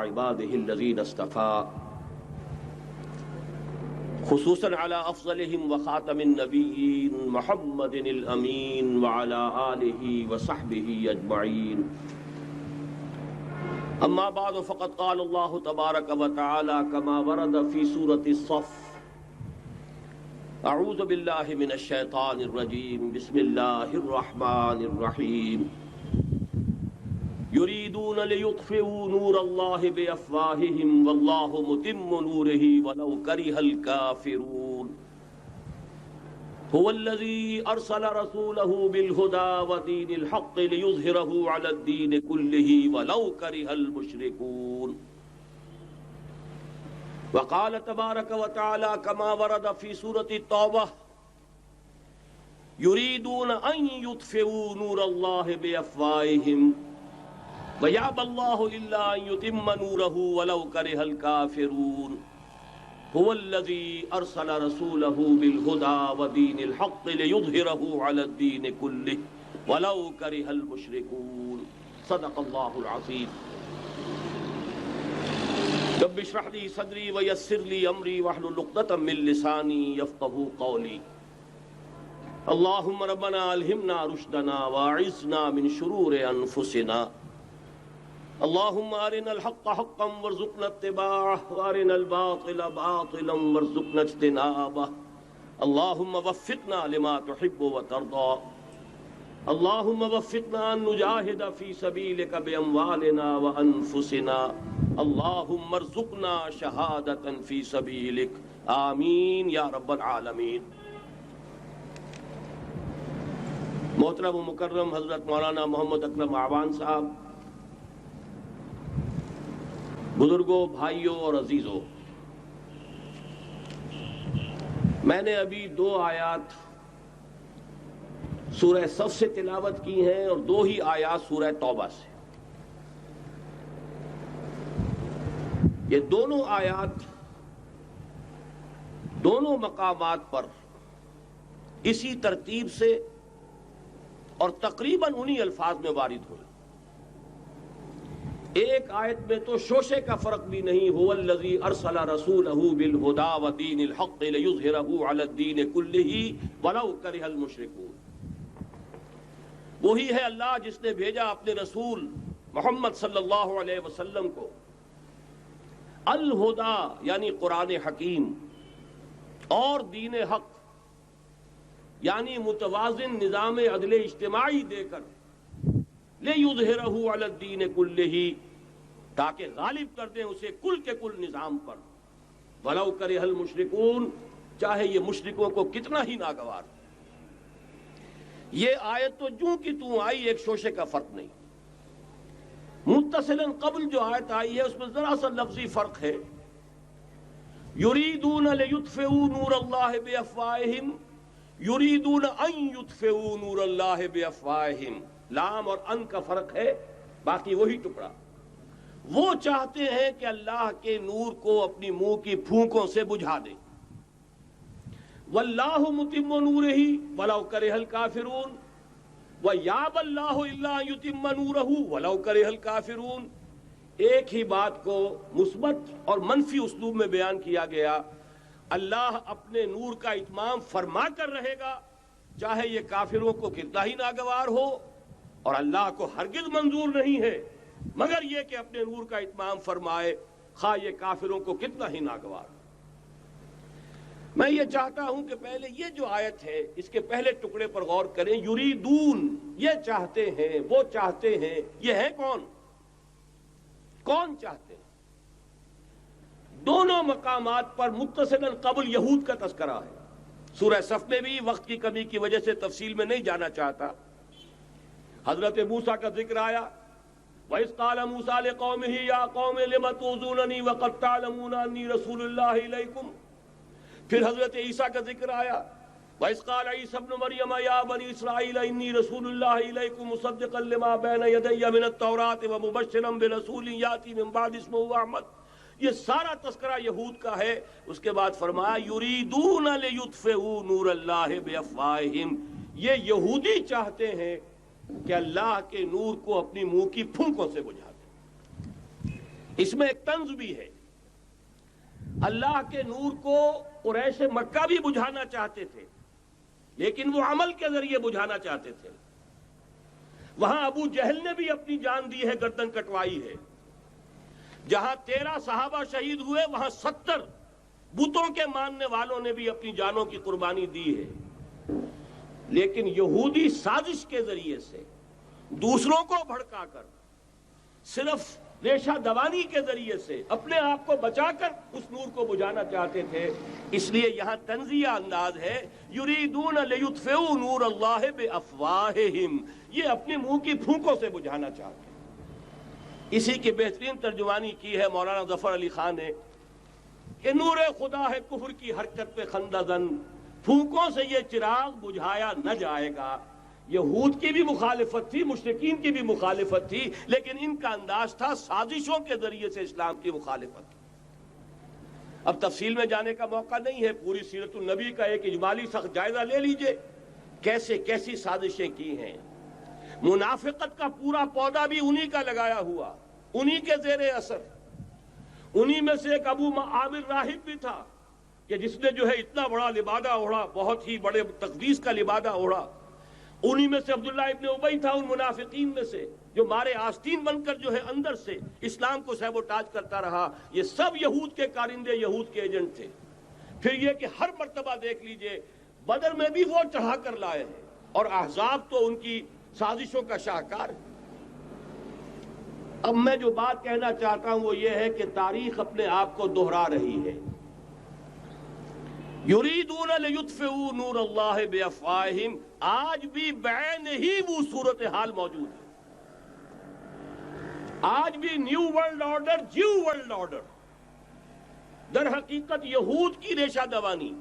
عباده الذين اصطفى خصوصا على افضلهم وخاتم النبيين محمد الامين وعلى آله وصحبه اجمعين. اما بعد فقد قال الله تبارك وتعالى كما ورد في سورة الصف: اعوذ بالله من الشيطان الرجيم بسم الله الرحمن الرحيم. يريدون ليطفئوا نور الله بأفواههم والله متم نوره ولو كره الكافرون. هو الذي أرسل رسوله بالهدى ودين الحق ليظهره على الدين كله ولو كره المشركون. وقال تبارك وتعالى كما ورد في سورة التوبة: يريدون أن يطفئوا نور الله بأفواههم وَيَأْبَى اللَّهُ إِلَّا أَن يُتِمَّ نُورَهُ وَلَوْ كَرِهَ الْكَافِرُونَ. هُوَ الَّذِي أَرْسَلَ رَسُولَهُ بِالْهُدَى وَدِينِ الْحَقِّ لِيُظْهِرَهُ عَلَى الدِّينِ كُلِّهِ وَلَوْ كَرِهَ الْمُشْرِكُونَ. صدق الله العظيم. رب اشرح لي صدري ويسر لي أمري واحلل عقدة من لساني يفقهوا قولي. اللهم ربنا ألهمنا رشدنا وأعذنا من شرور أنفسنا. اللهم أرنا الحق حقا وارزقنا اتباعه وأرنا الباطل باطلا وارزقنا اجتنابه. اللهم وفقنا لما تحب وترضى. اللهم وفقنا أن نجاهد في سبيلك بأموالنا وأنفسنا. اللهم ارزقنا شهادة في سبيلك آمين یا رب العالمین. محترم و مکرم حضرت مولانا محمد اکرم اعوان صاحب، بزرگوں، بھائیوں اور عزیزوں، میں نے ابھی 2 آیات سورہ صف سے تلاوت کی ہیں اور 2 ہی آیات سورہ توبہ سے. یہ دونوں آیات دونوں مقامات پر اسی ترتیب سے اور تقریباً انہی الفاظ میں وارد ہوئی. ایک آیت میں تو شوشے کا فرق بھی نہیں. هو الذی ارسل رسولہ بالہدی ودین الحق لیظہرہ علی الدین کلہ ولو کرہ المشرکون. وہی ہے اللہ جس نے بھیجا اپنے رسول محمد صلی اللہ علیہ وسلم کو الہدی یعنی قرآن حکیم اور دین حق یعنی متوازن نظام عدل اجتماعی دے کر لِيُظْهِرَهُ عَلَى الدِّينِ كُلِّهِ تاکہ غالب کر دیں اسے کل کے کل نظام پر. وَلَوْ كَرِهَ الْمُشْرِكُونَ چاہے یہ مشرکوں کو کتنا ہی ناگوار. یہ آیت تو جوں کی توں آئی، ایک شوشے کا فرق نہیں. متصلاً قبل جو آیت آئی ہے اس میں ذرا سا لفظی فرق ہے. يُرِيدُونَ لِيُطْفِئُوا نُورَ اللَّهِ بِأَفْوَاهِهِمْ يُرِيدُونَ أَن يُطْفِئُوا نُورَ اللَّهِ بِأَفْوَاهِهِمْ. لام اور ان کا فرق ہے، باقی وہی ٹکڑا. وہ چاہتے ہیں کہ اللہ کے نور کو اپنی منہ کی پھونکوں سے بجھا دیں. واللہ متم نورہ ولو کرہ الکافرون ویابی اللہ الا ان یتم نورہ ولو کرہ الکافرون. ایک ہی بات کو مثبت اور منفی اسلوب میں بیان کیا گیا. اللہ اپنے نور کا اتمام فرما کر رہے گا چاہے یہ کافروں کو کتنا ہی ناگوار ہو، اور اللہ کو ہرگز منظور نہیں ہے مگر یہ کہ اپنے نور کا اتمام فرمائے خواہ یہ کافروں کو کتنا ہی ناگوار. میں یہ چاہتا ہوں کہ پہلے یہ جو آیت ہے اس کے پہلے ٹکڑے پر غور کریں. یریدون، یہ چاہتے ہیں، وہ چاہتے ہیں، یہ ہے کون؟ کون چاہتے ہیں؟ دونوں مقامات پر متصلاً قبل یہود کا تذکرہ ہے. سورہ صف میں بھی وقت کی کمی کی وجہ سے تفصیل میں نہیں جانا چاہتا. حضرت موسیٰ کا ذکر آیا، وَإِذْ قَالَ مُوسَىٰ لِقَوْمِهِ يَا قَوْمِ لِمَ تُؤْذُونَنِي وَقَدْ تَعْلَمُونَ أَنِّي رَسُولُ اللَّهِ إِلَيْكُمْ. پھر حضرت عیسیٰ کا ذکر آیا، وَإِذْ قَالَ عِيسَى ابْنُ مَرْيَمَ يَا بَنِي إِسْرَائِيلَ إِنِّي رَسُولُ اللَّهِ إِلَيْكُمْ مُصَدِّقًا لِمَا بَيْنَ يَدَيَّ مِنَ التَّوْرَاةِ وَمُبَشِّرًا بِرَسُولٍ يَأْتِي مِن بَعْدِي اسْمُهُ أَحْمَدُ. یہ سارا تذکرہ یہود کا ہے. اس کے بعد فرمایا یریدون لیطفئوا نور اللہ بافواہہم. یہ یہودی چاہتے ہیں کہ اللہ کے نور کو اپنی منہ کی پھونکوں سے بجھا دیں. اس میں ایک طنز بھی ہے. اللہ کے نور کو قریش مکہ بھی بجھانا چاہتے تھے لیکن وہ عمل کے ذریعے بجھانا چاہتے تھے. وہاں ابو جہل نے بھی اپنی جان دی ہے، گردن کٹوائی ہے. جہاں 13 صحابہ شہید ہوئے وہاں 70 بتوں کے ماننے والوں نے بھی اپنی جانوں کی قربانی دی ہے. لیکن یہودی سازش کے ذریعے سے دوسروں کو بھڑکا کر، صرف ریشہ دوانی کے ذریعے سے اپنے آپ کو بچا کر اس نور کو بجھانا چاہتے تھے. اس لیے یہاں تنزیہ انداز ہے، یریدون لیطفئوا نور اللہ بافواہہم، یہ اپنے منہ کی پھونکوں سے بجھانا چاہتے ہیں. اسی کی بہترین ترجمانی کی ہے مولانا ظفر علی خان نے کہ نور خدا ہے کفر کی حرکت پہ خندہ زن، پھونکوں سے یہ چراغ بجھایا نہ جائے گا. یہود کی بھی مخالفت تھی، مشرکین کی بھی مخالفت تھی، لیکن ان کا انداز تھا سازشوں کے ذریعے سے اسلام کی مخالفت. اب تفصیل میں جانے کا موقع نہیں ہے، پوری سیرت النبی کا ایک اجمالی سخت جائزہ لے لیجئے کیسے کیسی سازشیں کی ہیں. منافقت کا پورا پودا بھی انہی کا لگایا ہوا، انہی کے زیر اثر. انہی میں سے ایک ابو عامر راہب بھی تھا کہ جس نے جو ہے اتنا بڑا لبادہ اوڑھا، بہت ہی بڑے تقدیس کا لبادہ اوڑھا. انہی میں سے عبداللہ ابن ابی تھا ان منافقین میں سے جو مارے آستین بن کر جو ہے اندر سے اسلام کو سیبوٹاج کرتا رہا. یہ سب یہود کے کارندے، یہود کے ایجنٹ تھے. پھر یہ کہ ہر مرتبہ دیکھ لیجئے بدر میں بھی وہ چڑھا کر لائے ہیں اور احزاب تو ان کی سازشوں کا شاہکار ہے. اب میں جو بات کہنا چاہتا ہوں وہ یہ ہے کہ تاریخ اپنے آپ کو دہرا رہی ہے. یریدون لیطفئوا نور اللہ بافواہہم، آج بھی بعین ہی وہ صورتحال موجود ہے. آج بھی new world order, Jew world order در حقیقت یہود کی ریشہ دوانی،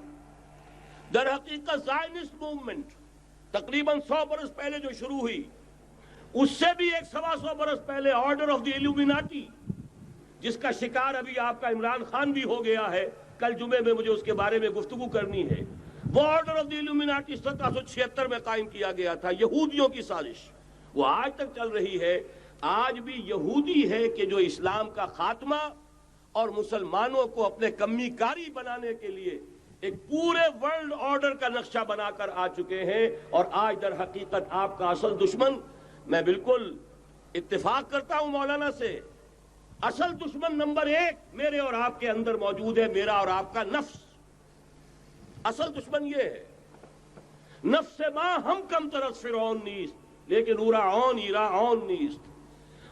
در حقیقت زائنسٹ موومنٹ تقریباً 100 برس پہلے جو شروع ہوئی، اس سے بھی 125 برس پہلے آرڈر آف دی ایلومیناٹی، جس کا شکار ابھی آپ کا عمران خان بھی ہو گیا ہے. کل جمعے میں مجھے اس کے بارے میں گفتگو کرنی ہے. وہ آرڈر آف دی ایلومیناٹی 1776 میں قائم کیا گیا تھا، یہودیوں کی سازش. وہ آج تک چل رہی ہے. آج بھی یہودی ہے کہ جو اسلام کا خاتمہ اور مسلمانوں کو اپنے کمی کاری بنانے کے لیے ایک پورے ورلڈ آرڈر کا نقشہ بنا کر آ چکے ہیں. اور آج در حقیقت آپ کا اصل دشمن، میں بالکل اتفاق کرتا ہوں مولانا سے، اصل دشمن نمبر 1 میرے اور آپ کے اندر موجود ہے، میرا اور آپ کا نفس. اصل دشمن یہ ہے، نفس ما ہم کم طرف فرعون نیست لیکن اورعون ایراعون نیست.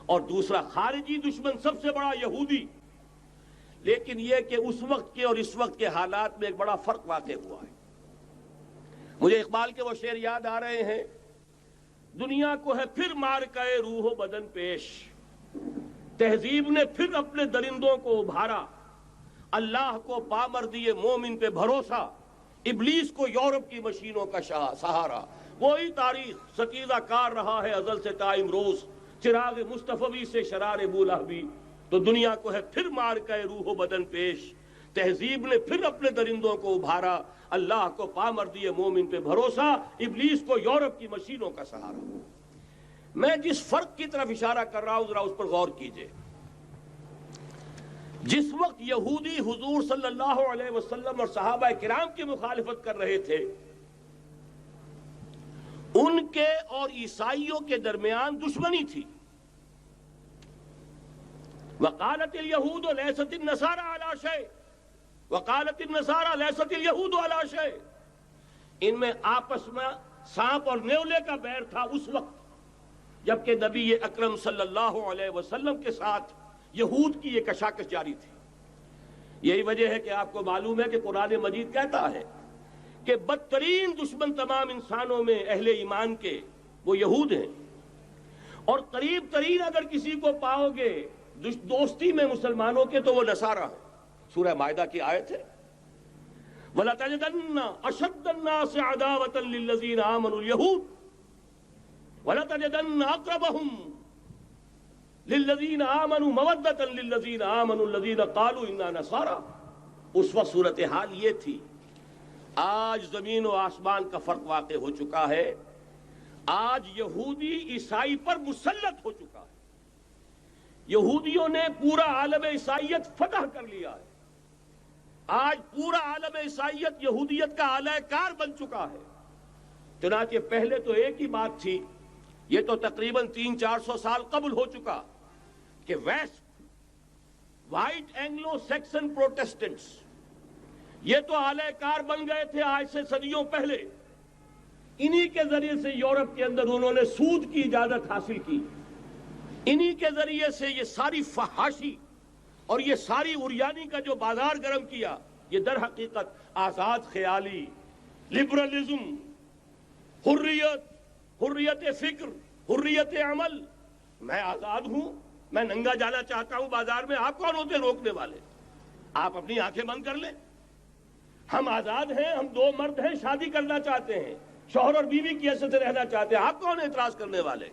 اور دوسرا خارجی دشمن سب سے بڑا یہودی. لیکن یہ کہ اس وقت کے اور اس وقت کے حالات میں ایک بڑا فرق واقع ہوا ہے. مجھے اقبال کے وہ شعر یاد آ رہے ہیں، دنیا کو ہے پھر مارکہ روح و بدن پیش، تہذیب نے پھر اپنے درندوں کو ابھارا، اللہ کو پامردی مومن پہ بھروسہ، ابلیس کو یورپ کی مشینوں کا سہارا. وہی تاریخ ستیزہ کار رہا ہے ازل سے تا امروز، چراغ مصطفی سے شرار بولہبی. تو دنیا کو ہے پھر مارکہ روح و بدن پیش، تہذیب نے پھر اپنے درندوں کو ابھارا، اللہ کو پامردی مومن پہ بھروسہ، ابلیس کو یورپ کی مشینوں کا سہارا. میں جس فرق کی طرف اشارہ کر رہا ہوں ذرا اس پر غور کیجئے. جس وقت یہودی حضور صلی اللہ علیہ وسلم اور صحابہ کرام کی مخالفت کر رہے تھے، ان کے اور عیسائیوں کے درمیان دشمنی تھی. وقالت اليہود لیست النصارى علی شیء وقالت النصارى لیست اليہود علی شیء. ان میں آپس میں سانپ اور نیولے کا بیر تھا اس وقت جبکہ نبی اکرم صلی اللہ علیہ وسلم کے ساتھ یہود کی یہ کشاکش جاری تھی. یہی وجہ ہے کہ آپ کو معلوم ہے کہ قرآن مجید کہتا ہے کہ بدترین دشمن تمام انسانوں میں اہل ایمان کے وہ یہود ہیں، اور قریب ترین اگر کسی کو پاؤ گے دوستی میں مسلمانوں کے تو وہ نصارہ ہیں. سورہ مائدہ کی آیت ہے، وَلَتَجِدَنَّ أَشَدَّ النَّاسِ عَدَاوَةً لِلَّذِينَ آمَنُوا الْيَهُودَ وَلَتَجِدَنَّ أَقْرَبَهُمْ لِلَّذِينَ آمَنُوا مَوَدَّةً لِلَّذِينَ آمَنُوا الَّذِينَ قَالُوا إِنَّا نَصَارَى. اس وقت صورتحال یہ تھی. آج زمین و آسمان کا فرق واقع ہو چکا ہے. آج یہودی عیسائی پر مسلط ہو چکا ہے. یہودیوں نے پورا عالم عیسائیت فتح کر لیا ہے. آج پورا عالم عیسائیت یہودیت کا اعلی کار بن چکا ہے. چنانچہ پہلے تو ایک ہی بات تھی، یہ تو تقریباً 300-400 سال قبل ہو چکا، کہ west white Anglo Saxon Protestants یہ تو اعلی کار بن گئے تھے آج سے صدیوں پہلے. انہی کے ذریعے سے یورپ کے اندر انہوں نے سود کی اجازت حاصل کی، انہی کے ذریعے سے یہ ساری فحاشی اور یہ ساری اریانی کا جو بازار گرم کیا، یہ در حقیقت آزاد خیالی، لبرلزم، حریت فکر، حریت عمل. میں آزاد ہوں، میں ننگا جانا چاہتا ہوں بازار میں، آپ کون ہوتے روکنے والے؟ آپ اپنی آنکھیں بند کر لیں. ہم آزاد ہیں، ہم دو مرد ہیں، شادی کرنا چاہتے ہیں، شوہر اور بیوی کی حیثیت سے رہنا چاہتے ہیں، آپ کون اعتراض کرنے والے؟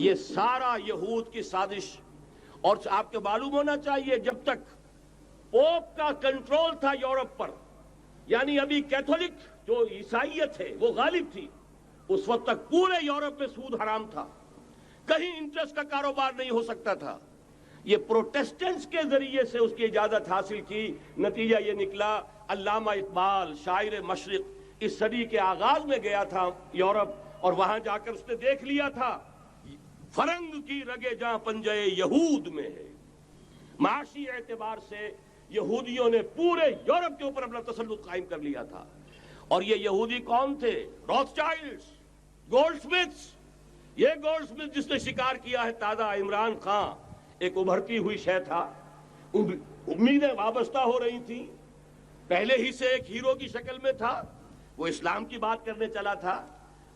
یہ سارا یہود کی سازش. اور آپ کو معلوم ہونا چاہیے جب تک پوپ کا کنٹرول تھا یورپ پر، یعنی ابھی کیتھولک جو عیسائیت ہے وہ غالب تھی، اس وقت تک پورے یورپ میں سود حرام تھا، کہیں انٹرسٹ کا کاروبار نہیں ہو سکتا تھا. یہ پروٹیسٹنٹس کے ذریعے سے اس کی اجازت حاصل کی. نتیجہ یہ نکلا، علامہ اقبال شاعر مشرق اس صدی کے آغاز میں گیا تھا یورپ، اور وہاں جا کر اس نے دیکھ لیا تھا فرنگ کی رگے جہاں پنجے یہود میں ہے. معاشی اعتبار سے یہودیوں نے پورے یورپ کے اوپر اپنا تسلط قائم کر لیا تھا. اور یہ یہودی کون تھے؟ Rothschilds, Goldsmiths. یہ گولڈ سمتھ جس نے شکار کیا ہے تازہ عمران خان، ایک ابھرتی ہوئی شے تھا، امیدیں وابستہ ہو رہی تھیں، پہلے ہی سے ایک ہیرو کی شکل میں تھا. وہ اسلام کی بات کرنے چلا تھا،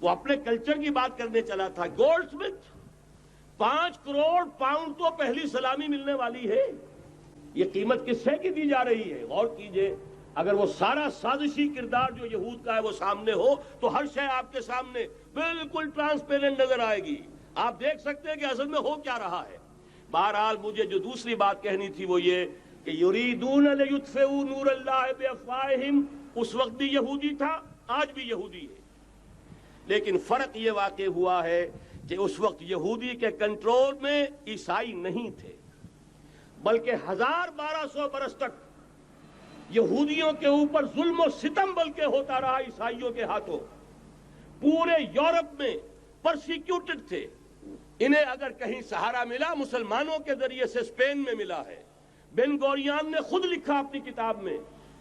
وہ اپنے کلچر کی بات کرنے چلا تھا. گولڈ سمتھ 5 کروڑ پاؤنڈ تو پہلی سلامی ملنے والی ہے. یہ قیمت کس سے کی دی جا رہی ہے؟ غور کیجئے. اگر وہ سارا سازشی کردار جو یہود کا ہے وہ سامنے ہو تو ہر شے آپ کے سامنے بالکل ٹرانسپیرنٹ نظر آئے گی. آپ دیکھ سکتے ہیں کہ اصل میں ہو کیا رہا ہے. بہرحال مجھے جو دوسری بات کہنی تھی وہ یہ کہ یریدون لیطفئوا نور اللہ بافواہہم اس وقت بھی یہودی تھا، آج بھی یہودی ہے. لیکن فرق یہ واقع ہوا ہے کہ اس وقت یہودی کے کنٹرول میں عیسائی نہیں تھے، بلکہ 1200 برس تک یہودیوں کے اوپر ظلم و ستم بلکہ ہوتا رہا عیسائیوں کے ہاتھوں. پورے یورپ میں پرسیکیوٹڈ تھے. انہیں اگر کہیں سہارا ملا مسلمانوں کے ذریعے سے اسپین میں ملا ہے. بن گوریان نے خود لکھا اپنی کتاب میں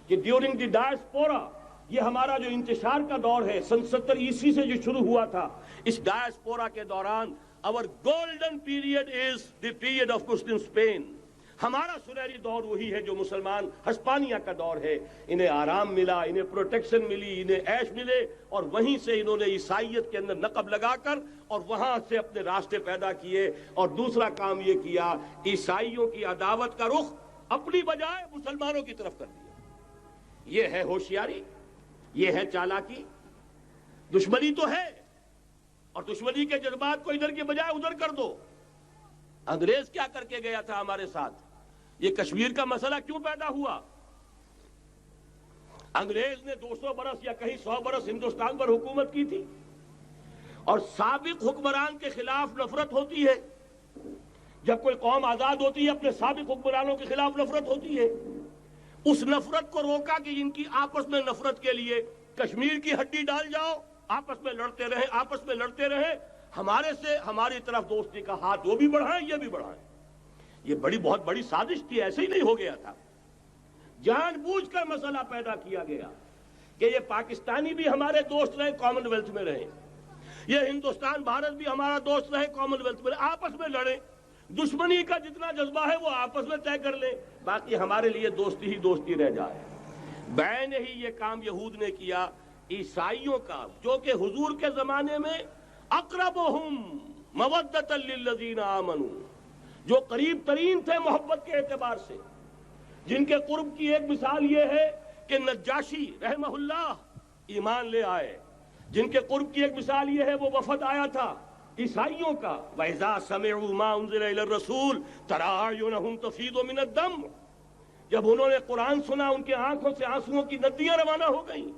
کہ ڈیورنگ دی ڈائسپورا، یہ ہمارا جو انتشار کا دور ہے 70 عیسوی سے جو شروع ہوا تھا، اس ڈائسپورا کے دوران our golden period is the period of Muslim Spain. ہمارا سنہری دور وہی ہے جو مسلمان ہسپانیہ کا دور ہے. انہیں آرام ملا، انہیں پروٹیکشن ملی، انہیں عیش ملے، اور وہیں سے انہوں نے عیسائیت کے اندر نقب لگا کر اور وہاں سے اپنے راستے پیدا کیے. اور دوسرا کام یہ کیا، عیسائیوں کی عداوت کا رخ اپنی بجائے مسلمانوں کی طرف کر دیا. یہ ہے ہوشیاری، یہ ہے چالاکی. دشمنی تو ہے، اور دشمنی کے جذبات کو ادھر کے بجائے ادھر کر دو. انگریز کیا کر کے گیا تھا ہمارے ساتھ؟ یہ کشمیر کا مسئلہ کیوں پیدا ہوا؟ انگریز نے 200 برس یا کہیں 100 برس ہندوستان پر حکومت کی تھی، اور سابق حکمران کے خلاف نفرت ہوتی ہے. جب کوئی قوم آزاد ہوتی ہے اپنے سابق حکمرانوں کے خلاف نفرت ہوتی ہے. اس نفرت کو روکا کہ ان کی آپس میں نفرت کے لیے کشمیر کی ہڈی ڈال جاؤ، آپس میں لڑتے رہیں، ہمارے سے ہماری طرف دوستی کا ہاتھ وہ بھی بڑھائیں یہ بھی بڑھائیں. یہ بہت بڑی سازش تھی، ایسے ہی نہیں ہو گیا تھا. جان بوجھ کر مسئلہ پیدا کیا گیا کہ یہ پاکستانی بھی ہمارے دوست رہے، کامن ویلتھ میں رہیں، یہ ہندوستان بھارت بھی ہمارا دوست رہے، کامن ویلتھ میں رہیں. آپس میں لڑیں، دشمنی کا جتنا جذبہ ہے وہ آپس میں طے کر لیں، باقی ہمارے لیے دوستی ہی دوستی رہ جائے. بین ہی یہ کام یہود نے کیا. عیسائیوں کا جو کہ حضور کے زمانے میں اقربہم مودۃ للذین آمنوا، جو قریب ترین تھے محبت کے اعتبار سے، جن کے قرب کی ایک مثال یہ ہے کہ نجاشی رحمہ اللہ ایمان لے آئے، جن کے قرب کی ایک مثال یہ ہے وہ وفد آیا تھا عیسائیوں کا. وَإِذَا سَمِعُوا مَا أُنزِلَ إِلَى الرَّسُولِ تَرَىٰ أَعْيُنَهُمْ تَفِيضُ مِنَ الدَّمْعِ، جب انہوں نے قرآن سنا ان کی آنکھوں سے آنسوؤں کی ندیاں روانہ ہو گئیں.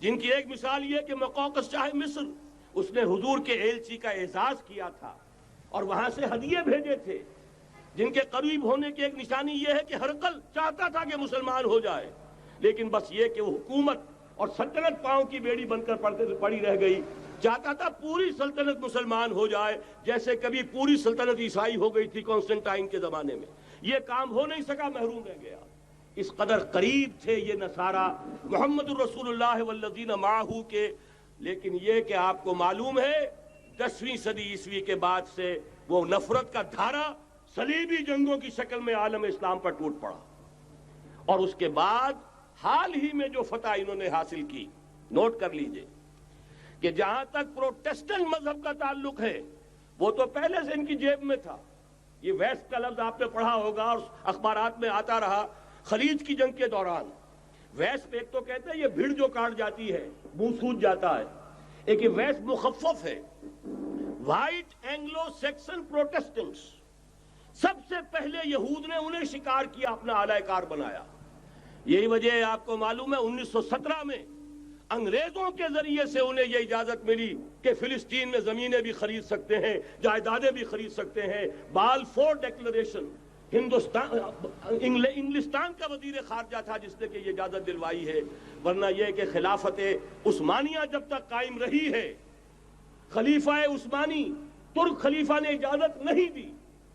جن کی ایک مثال یہ کہ مقوقس شاہ مصر، اس نے حضور کے ایلچی کا اعزاز کیا تھا اور وہاں سے ہدیے بھیجے تھے. جن کے قریب ہونے کی ایک نشانی یہ ہے کہ ہرقل چاہتا تھا کہ مسلمان ہو جائے، لیکن بس یہ کہ وہ حکومت اور سلطنت پاؤں کی بیڑی بن کر پڑی رہ گئی۔ چاہتا تھا پوری سلطنت مسلمان ہو جائے، جیسے کبھی پوری سلطنت عیسائی ہو گئی تھی کانسٹنٹائن کے زمانے میں۔ یہ کام ہو نہیں سکا، محروم رہ گیا۔ اس قدر قریب تھے یہ نصارہ محمد الرسول اللہ والذین معہ کے، لیکن یہ کہ آپ کو معلوم ہے 10ویں صدی عیسوی کے بعد سے وہ نفرت کا دھارا صلیبی جنگوں کی شکل میں عالم اسلام پر ٹوٹ پڑا، اور اس کے بعد حال ہی میں جو فتح انہوں نے حاصل کی، نوٹ کر لیجئے کہ جہاں تک پروٹیسٹنٹ مذہب کا تعلق ہے وہ تو پہلے سے ان کی جیب میں تھا۔ یہ ویسٹ کا لفظ آپ نے پڑھا ہوگا اور اخبارات میں آتا رہا خلیج کی جنگ کے دوران۔ ویسٹ ایک تو کہتے ہیں یہ بھیڑ جو کاٹ جاتی ہے منہ سوج جاتا ہے، ایک یہ ویسٹ مخفف ہے، وائٹ اینگلو سیکسن پروٹیسٹنٹس۔ سب سے پہلے یہود نے انہیں شکار کیا، اپنا اعلی کار بنایا۔ یہی وجہ ہے آپ کو معلوم ہے 1917 میں انگریزوں کے ذریعے سے انہیں یہ اجازت ملی کہ فلسطین میں زمینیں بھی خرید سکتے ہیں، جائیدادیں بھی خرید سکتے ہیں۔ بالفور ڈیکلریشن، انگلستان کا وزیر خارجہ تھا جس نے کہ یہ اجازت دلوائی ہے، ورنہ یہ کہ خلافت عثمانیہ جب تک قائم رہی ہے، خلیفہ عثمانی ترک خلیفہ نے اجازت نہیں دی،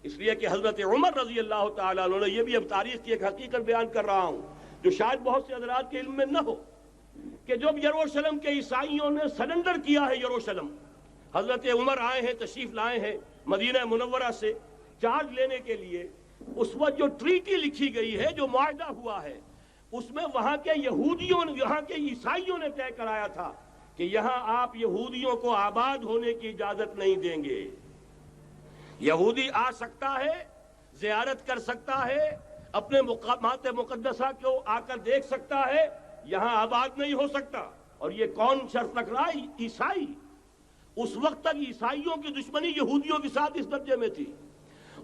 اس لیے کہ حضرت عمر رضی اللہ تعالیٰ عنہ نے، یہ بھی اب تاریخ کی ایک حقیقت بیان کر رہا ہوں جو شاید بہت سے حضرات کے علم میں نہ ہو، کہ جب یروشلم کے عیسائیوں نے سرنڈر کیا ہے، یروشلم حضرت عمر آئے ہیں، تشریف لائے ہیں مدینہ منورہ سے چارج لینے کے لیے، اس وقت جو ٹریٹی لکھی گئی ہے، جو معاہدہ ہوا ہے، اس میں وہاں کے یہودیوں، یہاں کے عیسائیوں نے طے کرایا تھا کہ یہاں آپ یہودیوں کو آباد ہونے کی اجازت نہیں دیں گے۔ یہودی آ سکتا ہے، زیارت کر سکتا ہے، اپنے مقامات مقدسہ کو آ کر دیکھ سکتا ہے، یہاں آباد نہیں ہو سکتا۔ اور یہ کون شرط رکھ رہا ہے؟ عیسائی۔ اس وقت تک عیسائیوں کی دشمنی یہودیوں کے ساتھ اس درجے میں تھی،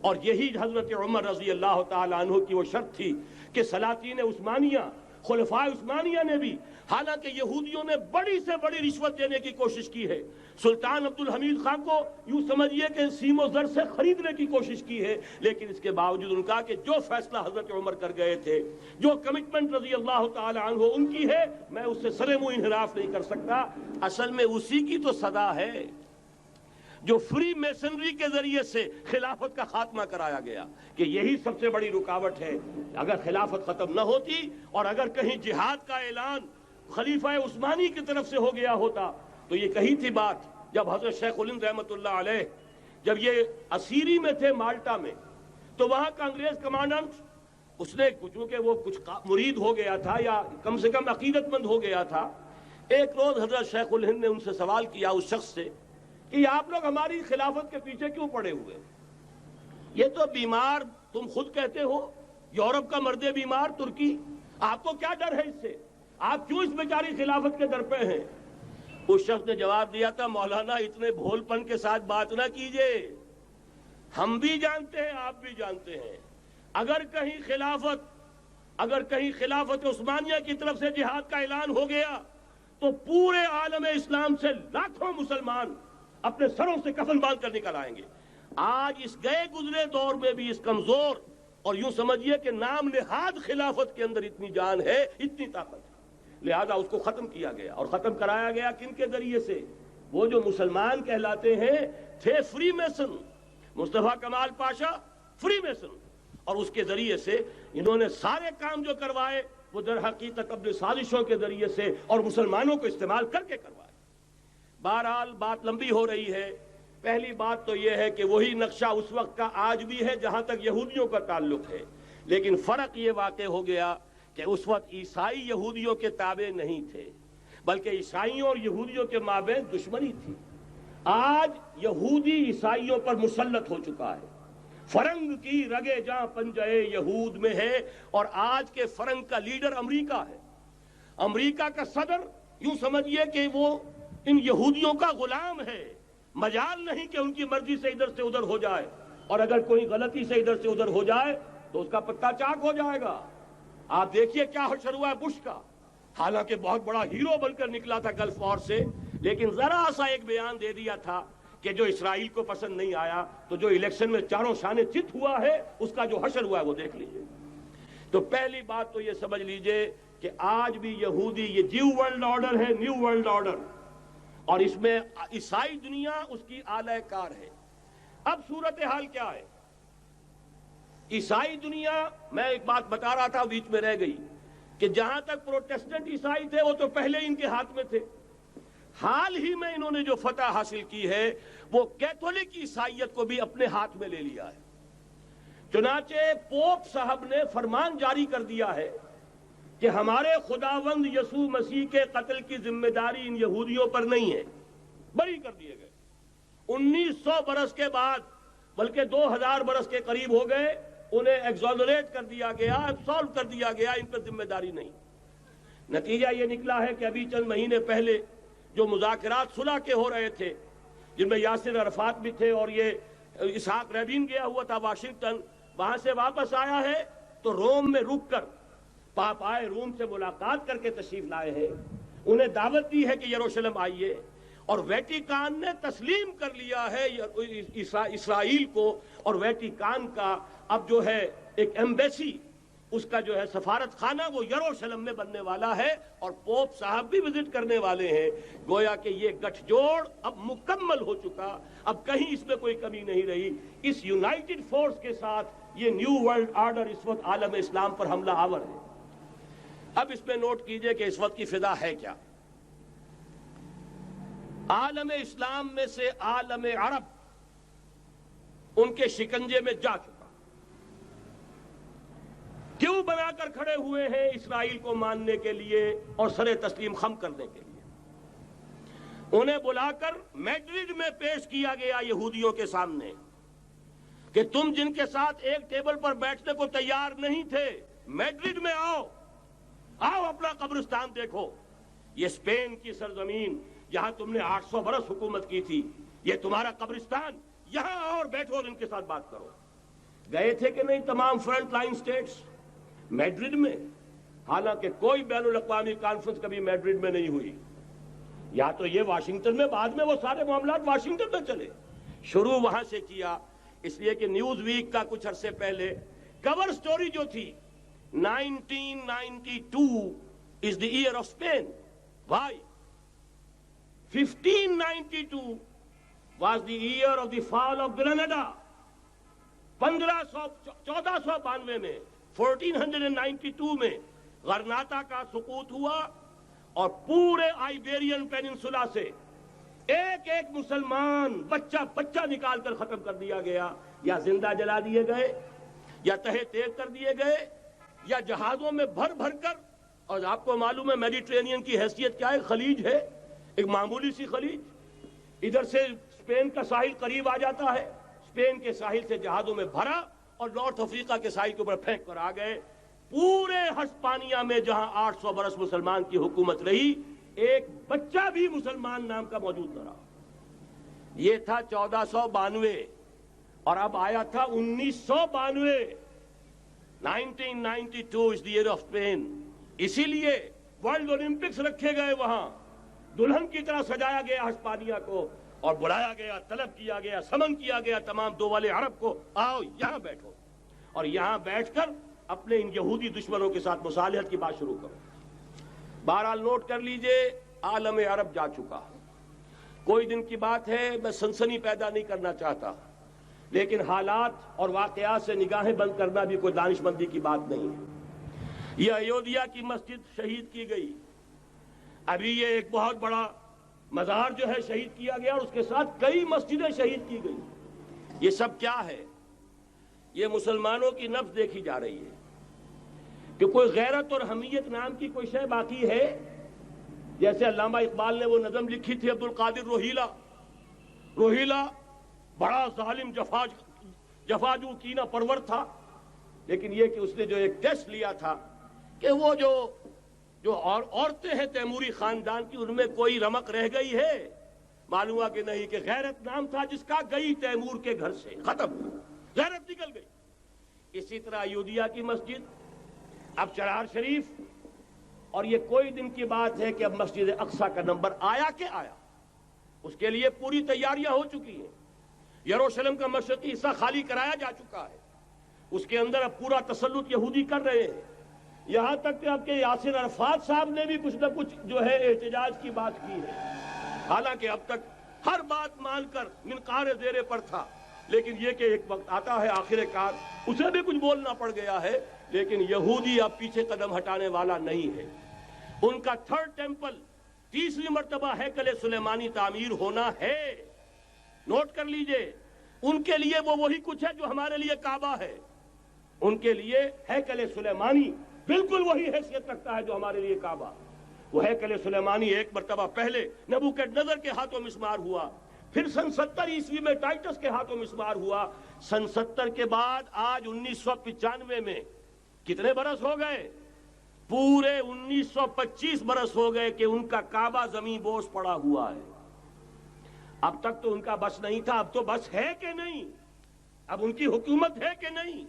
اور یہی حضرت عمر رضی اللہ تعالیٰ عنہ کی وہ شرط تھی کہ سلاطین عثمانیہ، خلفاء عثمانیہ نے بھی، حالانکہ یہودیوں نے بڑی سے بڑی رشوت دینے کی کوشش کی ہے، سلطان عبدالحمید خان کو یوں سمجھیے کہ سیم و زر سے خریدنے کی کوشش کی ہے، لیکن اس کے باوجود ان کا کہ جو فیصلہ حضرت عمر کر گئے تھے، جو کمٹمنٹ رضی اللہ تعالی عنہ ان کی ہے، میں اس سے سرے منہ انحراف نہیں کر سکتا۔ اصل میں اسی کی تو صدا ہے جو فری میسنری کے ذریعے سے خلافت کا خاتمہ کرایا گیا، کہ یہی سب سے بڑی رکاوٹ ہے۔ اگر خلافت ختم نہ ہوتی اور اگر کہیں جہاد کا اعلان خلیفہ عثمانی کی طرف سے ہو گیا ہوتا تو یہ کہی تھی بات، جب حضرت شیخ الہند رحمۃ اللہ علیہ جب یہ اسیری میں تھے مالٹا میں، تو وہاں کا انگریز کمانڈنٹ، اس نے چونکہ وہ کچھ مرید ہو گیا تھا یا کم سے کم عقیدت مند ہو گیا تھا، ایک روز حضرت شیخ الہند نے ان سے سوال کیا اس شخص سے کہ آپ لوگ ہماری خلافت کے پیچھے کیوں پڑے ہوئے؟ یہ تو بیمار، تم خود کہتے ہو، یورپ کا مرد بیمار ترکی، آپ کو کیا ڈر ہے اس سے؟ آپ کیوں اس بیچاری خلافت کے در پہ ہیں؟ اس شخص نے جواب دیا تھا، مولانا اتنے بھول پن کے ساتھ بات نہ کیجئے، ہم بھی جانتے ہیں، آپ بھی جانتے ہیں، اگر کہیں خلافت عثمانیہ کی طرف سے جہاد کا اعلان ہو گیا تو پورے عالم اسلام سے لاکھوں مسلمان اپنے سروں سے کفن باندھ کر نکل آئیں گے۔ آج اس گئے گزرے دور میں بھی اس کمزور اور یوں سمجھیے کہ نام نہاد خلافت کے اندر اتنی جان ہے، اتنی طاقت ہے، لہذا اس کو ختم کیا گیا، اور ختم کرایا گیا کن کے ذریعے سے؟ وہ جو مسلمان کہلاتے ہیں تھے فری میسن، مصطفیٰ کمال پاشا فری میسن، اور اس کے ذریعے سے انہوں نے سارے کام جو کروائے وہ در حقیقت اپنے سازشوں کے ذریعے سے اور مسلمانوں کو استعمال کر کے کروائے۔ بہرحال بات لمبی ہو رہی ہے۔ پہلی بات تو یہ ہے کہ وہی نقشہ اس وقت کا آج بھی ہے جہاں تک یہودیوں کا تعلق ہے، لیکن فرق یہ واقع ہو گیا کہ اس وقت عیسائی یہودیوں کے تابع نہیں تھے، بلکہ عیسائیوں اور یہودیوں کے مابین دشمنی تھی۔ آج یہودی عیسائیوں پر مسلط ہو چکا ہے، فرنگ کی رگے جاں پنجے یہود میں ہے، اور آج کے فرنگ کا لیڈر امریکہ ہے۔ امریکہ کا صدر یوں سمجھیے کہ وہ ان یہودیوں کا غلام ہے، مجال نہیں کہ ان کی مرضی سے ادھر سے ادھر ہو جائے، اور اگر کوئی غلطی سے ادھر سے ادھر ہو جائے تو اس کا پتہ چاک ہو جائے گا۔ آپ دیکھیے کیا حشر ہوا ہے بش کا، حالانکہ بہت بڑا ہیرو بن کر نکلا تھا گلف وار سے، لیکن ذرا سا ایک بیان دے دیا تھا کہ جو اسرائیل کو پسند نہیں آیا تو جو الیکشن میں چاروں شانے چت ہوا ہے اس کا جو حشر ہوا ہے وہ دیکھ لیجئے۔ تو پہلی بات تو یہ سمجھ لیجئے کہ آج بھی یہودی، یہ نیو ورلڈ آرڈر ہے، نیو ورلڈ آرڈر، اور اس میں عیسائی دنیا اس کی اعلی کار ہے۔ اب صورتحال کیا ہے؟ عیسائی دنیا، میں ایک بات بتا رہا تھا بیچ میں رہ گئی، کہ جہاں تک پروٹیسٹنٹ عیسائی تھے وہ تو پہلے ان کے ہاتھ میں تھے، حال ہی میں انہوں نے جو فتح حاصل کی ہے وہ کیتھولک عیسائیت کو بھی اپنے ہاتھ میں لے لیا ہے۔ چنانچہ پوپ صاحب نے فرمان جاری کر دیا ہے کہ ہمارے خداوند یسوع مسیح کے قتل کی ذمہ داری ان یہودیوں پر نہیں ہے، بری کر دیے گئے۔ 1900 برس کے بعد، بلکہ 2000 برس کے قریب ہو گئے، انہیں ایگزونریٹ کر دیا گیا، ایبسالو کر دیا گیا، ان پر ذمہ داری نہیں۔ نتیجہ یہ نکلا ہے کہ ابھی چند مہینے پہلے جو مذاکرات صلح کے ہو رہے تھے، جن میں یاسر عرفات بھی تھے اور یہ اسحاق رابین گیا ہوا تھا واشنگٹن، وہاں سے واپس آیا ہے تو روم میں رک کر پاپائے روم سے ملاقات کر کے تشریف لائے ہیں، انہیں دعوت دی ہے کہ یروشلم آئیے، اور ویٹیکان نے تسلیم کر لیا ہے اسرائیل کو، اور ویٹیکان کا اب جو ہے ایک ایمبیسی، اس کا جو ہے سفارت خانہ وہ یروشلم میں بننے والا ہے، اور پوپ صاحب بھی وزٹ کرنے والے ہیں۔ گویا کہ یہ گٹھ جوڑ اب مکمل ہو چکا، اب کہیں اس میں کوئی کمی نہیں رہی۔ اس یونائٹڈ فورس کے ساتھ یہ نیو ورلڈ آرڈر اس وقت عالم اسلام پر حملہ آور ہے۔ اب اس میں نوٹ کیجئے کہ اس وقت کی فضا ہے کیا۔ عالم اسلام میں سے عالم عرب ان کے شکنجے میں جا چکا، کیوں بنا کر کھڑے ہوئے ہیں اسرائیل کو ماننے کے لیے اور سر تسلیم خم کرنے کے لیے۔ انہیں بلا کر میڈرڈ میں پیش کیا گیا یہودیوں کے سامنے کہ تم جن کے ساتھ ایک ٹیبل پر بیٹھنے کو تیار نہیں تھے، میڈرڈ میں آؤ، آؤ اپنا قبرستان دیکھو، یہ اسپین کی سرزمین جہاں تم نے 800 برس حکومت کی تھی، یہ تمہارا قبرستان، یہاں آؤ اور بیٹھو اور ان کے ساتھ بات کرو۔ گئے تھے کہ نہیں تمام فرنٹ لائن سٹیٹس میڈرڈ میں؟ حالانکہ کوئی بین الاقوامی کانفرنس کبھی میڈرڈ میں نہیں ہوئی، یا تو یہ واشنگٹن میں، بعد میں وہ سارے معاملات واشنگٹن میں چلے، شروع وہاں سے کیا۔ اس لیے کہ نیوز ویک کا کچھ عرصے پہلے کور سٹوری جو تھی 1992 is the year of Spain. Why? 1592 was the year of the fall of Granada. 1492 میں 1492 میں غرناطہ کا سقوط ہوا، اور پورے آئیبیرین پیننسولا سے ایک ایک مسلمان بچہ نکال کر ختم کر دیا گیا، یا زندہ جلا دیے گئے، یا تہہ تیغ کر دیے گئے، یا جہازوں میں بھر بھر کر۔ اور آپ کو معلوم ہے میڈیٹرینین کی حیثیت کیا ہے، خلیج ہے، ایک معمولی سی خلیج، ادھر سے اسپین کا ساحل قریب آ جاتا ہے، اسپین کے ساحل سے جہازوں میں بھرا اور نارتھ افریقہ کے ساحل کے اوپر پھینک کر آ گئے۔ پورے ہسپانیہ میں جہاں 800 برس مسلمان کی حکومت رہی، ایک بچہ بھی مسلمان نام کا موجود نہ رہا۔ یہ تھا 1492، اور اب آیا تھا 1992۔ 1992 is the year of Spain۔ اسی لیے ورلڈ اولمپکس رکھے گئے، وہاں دلہن کی طرح سجایا گیا ہسپانیہ کو، اور بلایا گیا، طلب کیا گیا، سمن کیا گیا تمام دول عرب کو، آؤ یہاں بیٹھو، اور یہاں بیٹھ کر اپنے ان یہودی دشمنوں کے ساتھ مصالحت کی بات شروع کرو۔ بہرحال نوٹ کر لیجئے، عالم عرب جا چکا۔ کوئی دن کی بات ہے، میں سنسنی پیدا نہیں کرنا چاہتا، لیکن حالات اور واقعات سے نگاہیں بند کرنا بھی کوئی دانش مندی کی بات نہیں ہے۔ یہ ایودھیا کی مسجد شہید کی گئی، ابھی یہ ایک بہت بڑا مزار جو ہے شہید کیا گیا، اور اس کے ساتھ کئی مسجدیں شہید کی گئی۔ یہ سب کیا ہے؟ یہ مسلمانوں کی نفس دیکھی جا رہی ہے کہ کوئی غیرت اور حمیت نام کی کوئی شے باقی ہے؟ جیسے علامہ اقبال نے وہ نظم لکھی تھی، عبد القادر روہیلا بڑا ظالم جفاجو کینہ پرور تھا، لیکن یہ کہ اس نے جو ایک ٹیسٹ لیا تھا کہ وہ جو عورتیں ہیں تیموری خاندان کی، ان میں کوئی رمق رہ گئی ہے؟ معلوم ہوا کہ نہیں، کہ غیرت نام تھا جس کا گئی تیمور کے گھر سے، ختم، غیرت نکل گئی۔ اسی طرح ایودھیا کی مسجد، اب چرار شریف، اور یہ کوئی دن کی بات ہے کہ اب مسجد اقصی کا نمبر آیا کہ آیا۔ اس کے لیے پوری تیاریاں ہو چکی ہیں. یروشلم کا مشرقی حصہ خالی کرایا جا چکا ہے. اس کے اندر اب پورا تسلط یہودی کر رہے ہیں. یہاں تک کہ اب کے یاسر عرفات صاحب نے بھی کچھ نہ کچھ جو ہے احتجاج کی بات کی ہے. حالانکہ اب تک ہر بات مان کر منقار زیر پر تھا، لیکن یہ کہ ایک وقت آتا ہے آخر کار اسے بھی کچھ بولنا پڑ گیا ہے. لیکن یہودی اب پیچھے قدم ہٹانے والا نہیں ہے. ان کا تھرڈ ٹیمپل، تیسری مرتبہ ہیکل سلیمانی تعمیر ہونا ہے. نوٹ کر لیجئے، ان کے لیے وہ وہی کچھ ہے جو ہمارے لیے کعبہ ہے. ان کے لیے ہیکل سلیمانی بالکل وہی حیثیت رکھتا ہے جو ہمارے لیے کعبہ. وہ ہیکل سلیمانی ایک مرتبہ پہلے نبوکدنضر کے ہاتھوں مسمار ہوا، پھر سن 70 عیسوی میں ٹائٹس کے ہاتھوں مسمار ہوا. سن 70 کے بعد آج 1995 میں کتنے برس ہو گئے؟ پورے 1925 برس ہو گئے کہ ان کا کعبہ زمین بوس پڑا ہوا ہے. اب تک تو ان کا بس نہیں تھا، اب تو بس ہے کہ نہیں؟ اب ان کی حکومت ہے کہ نہیں؟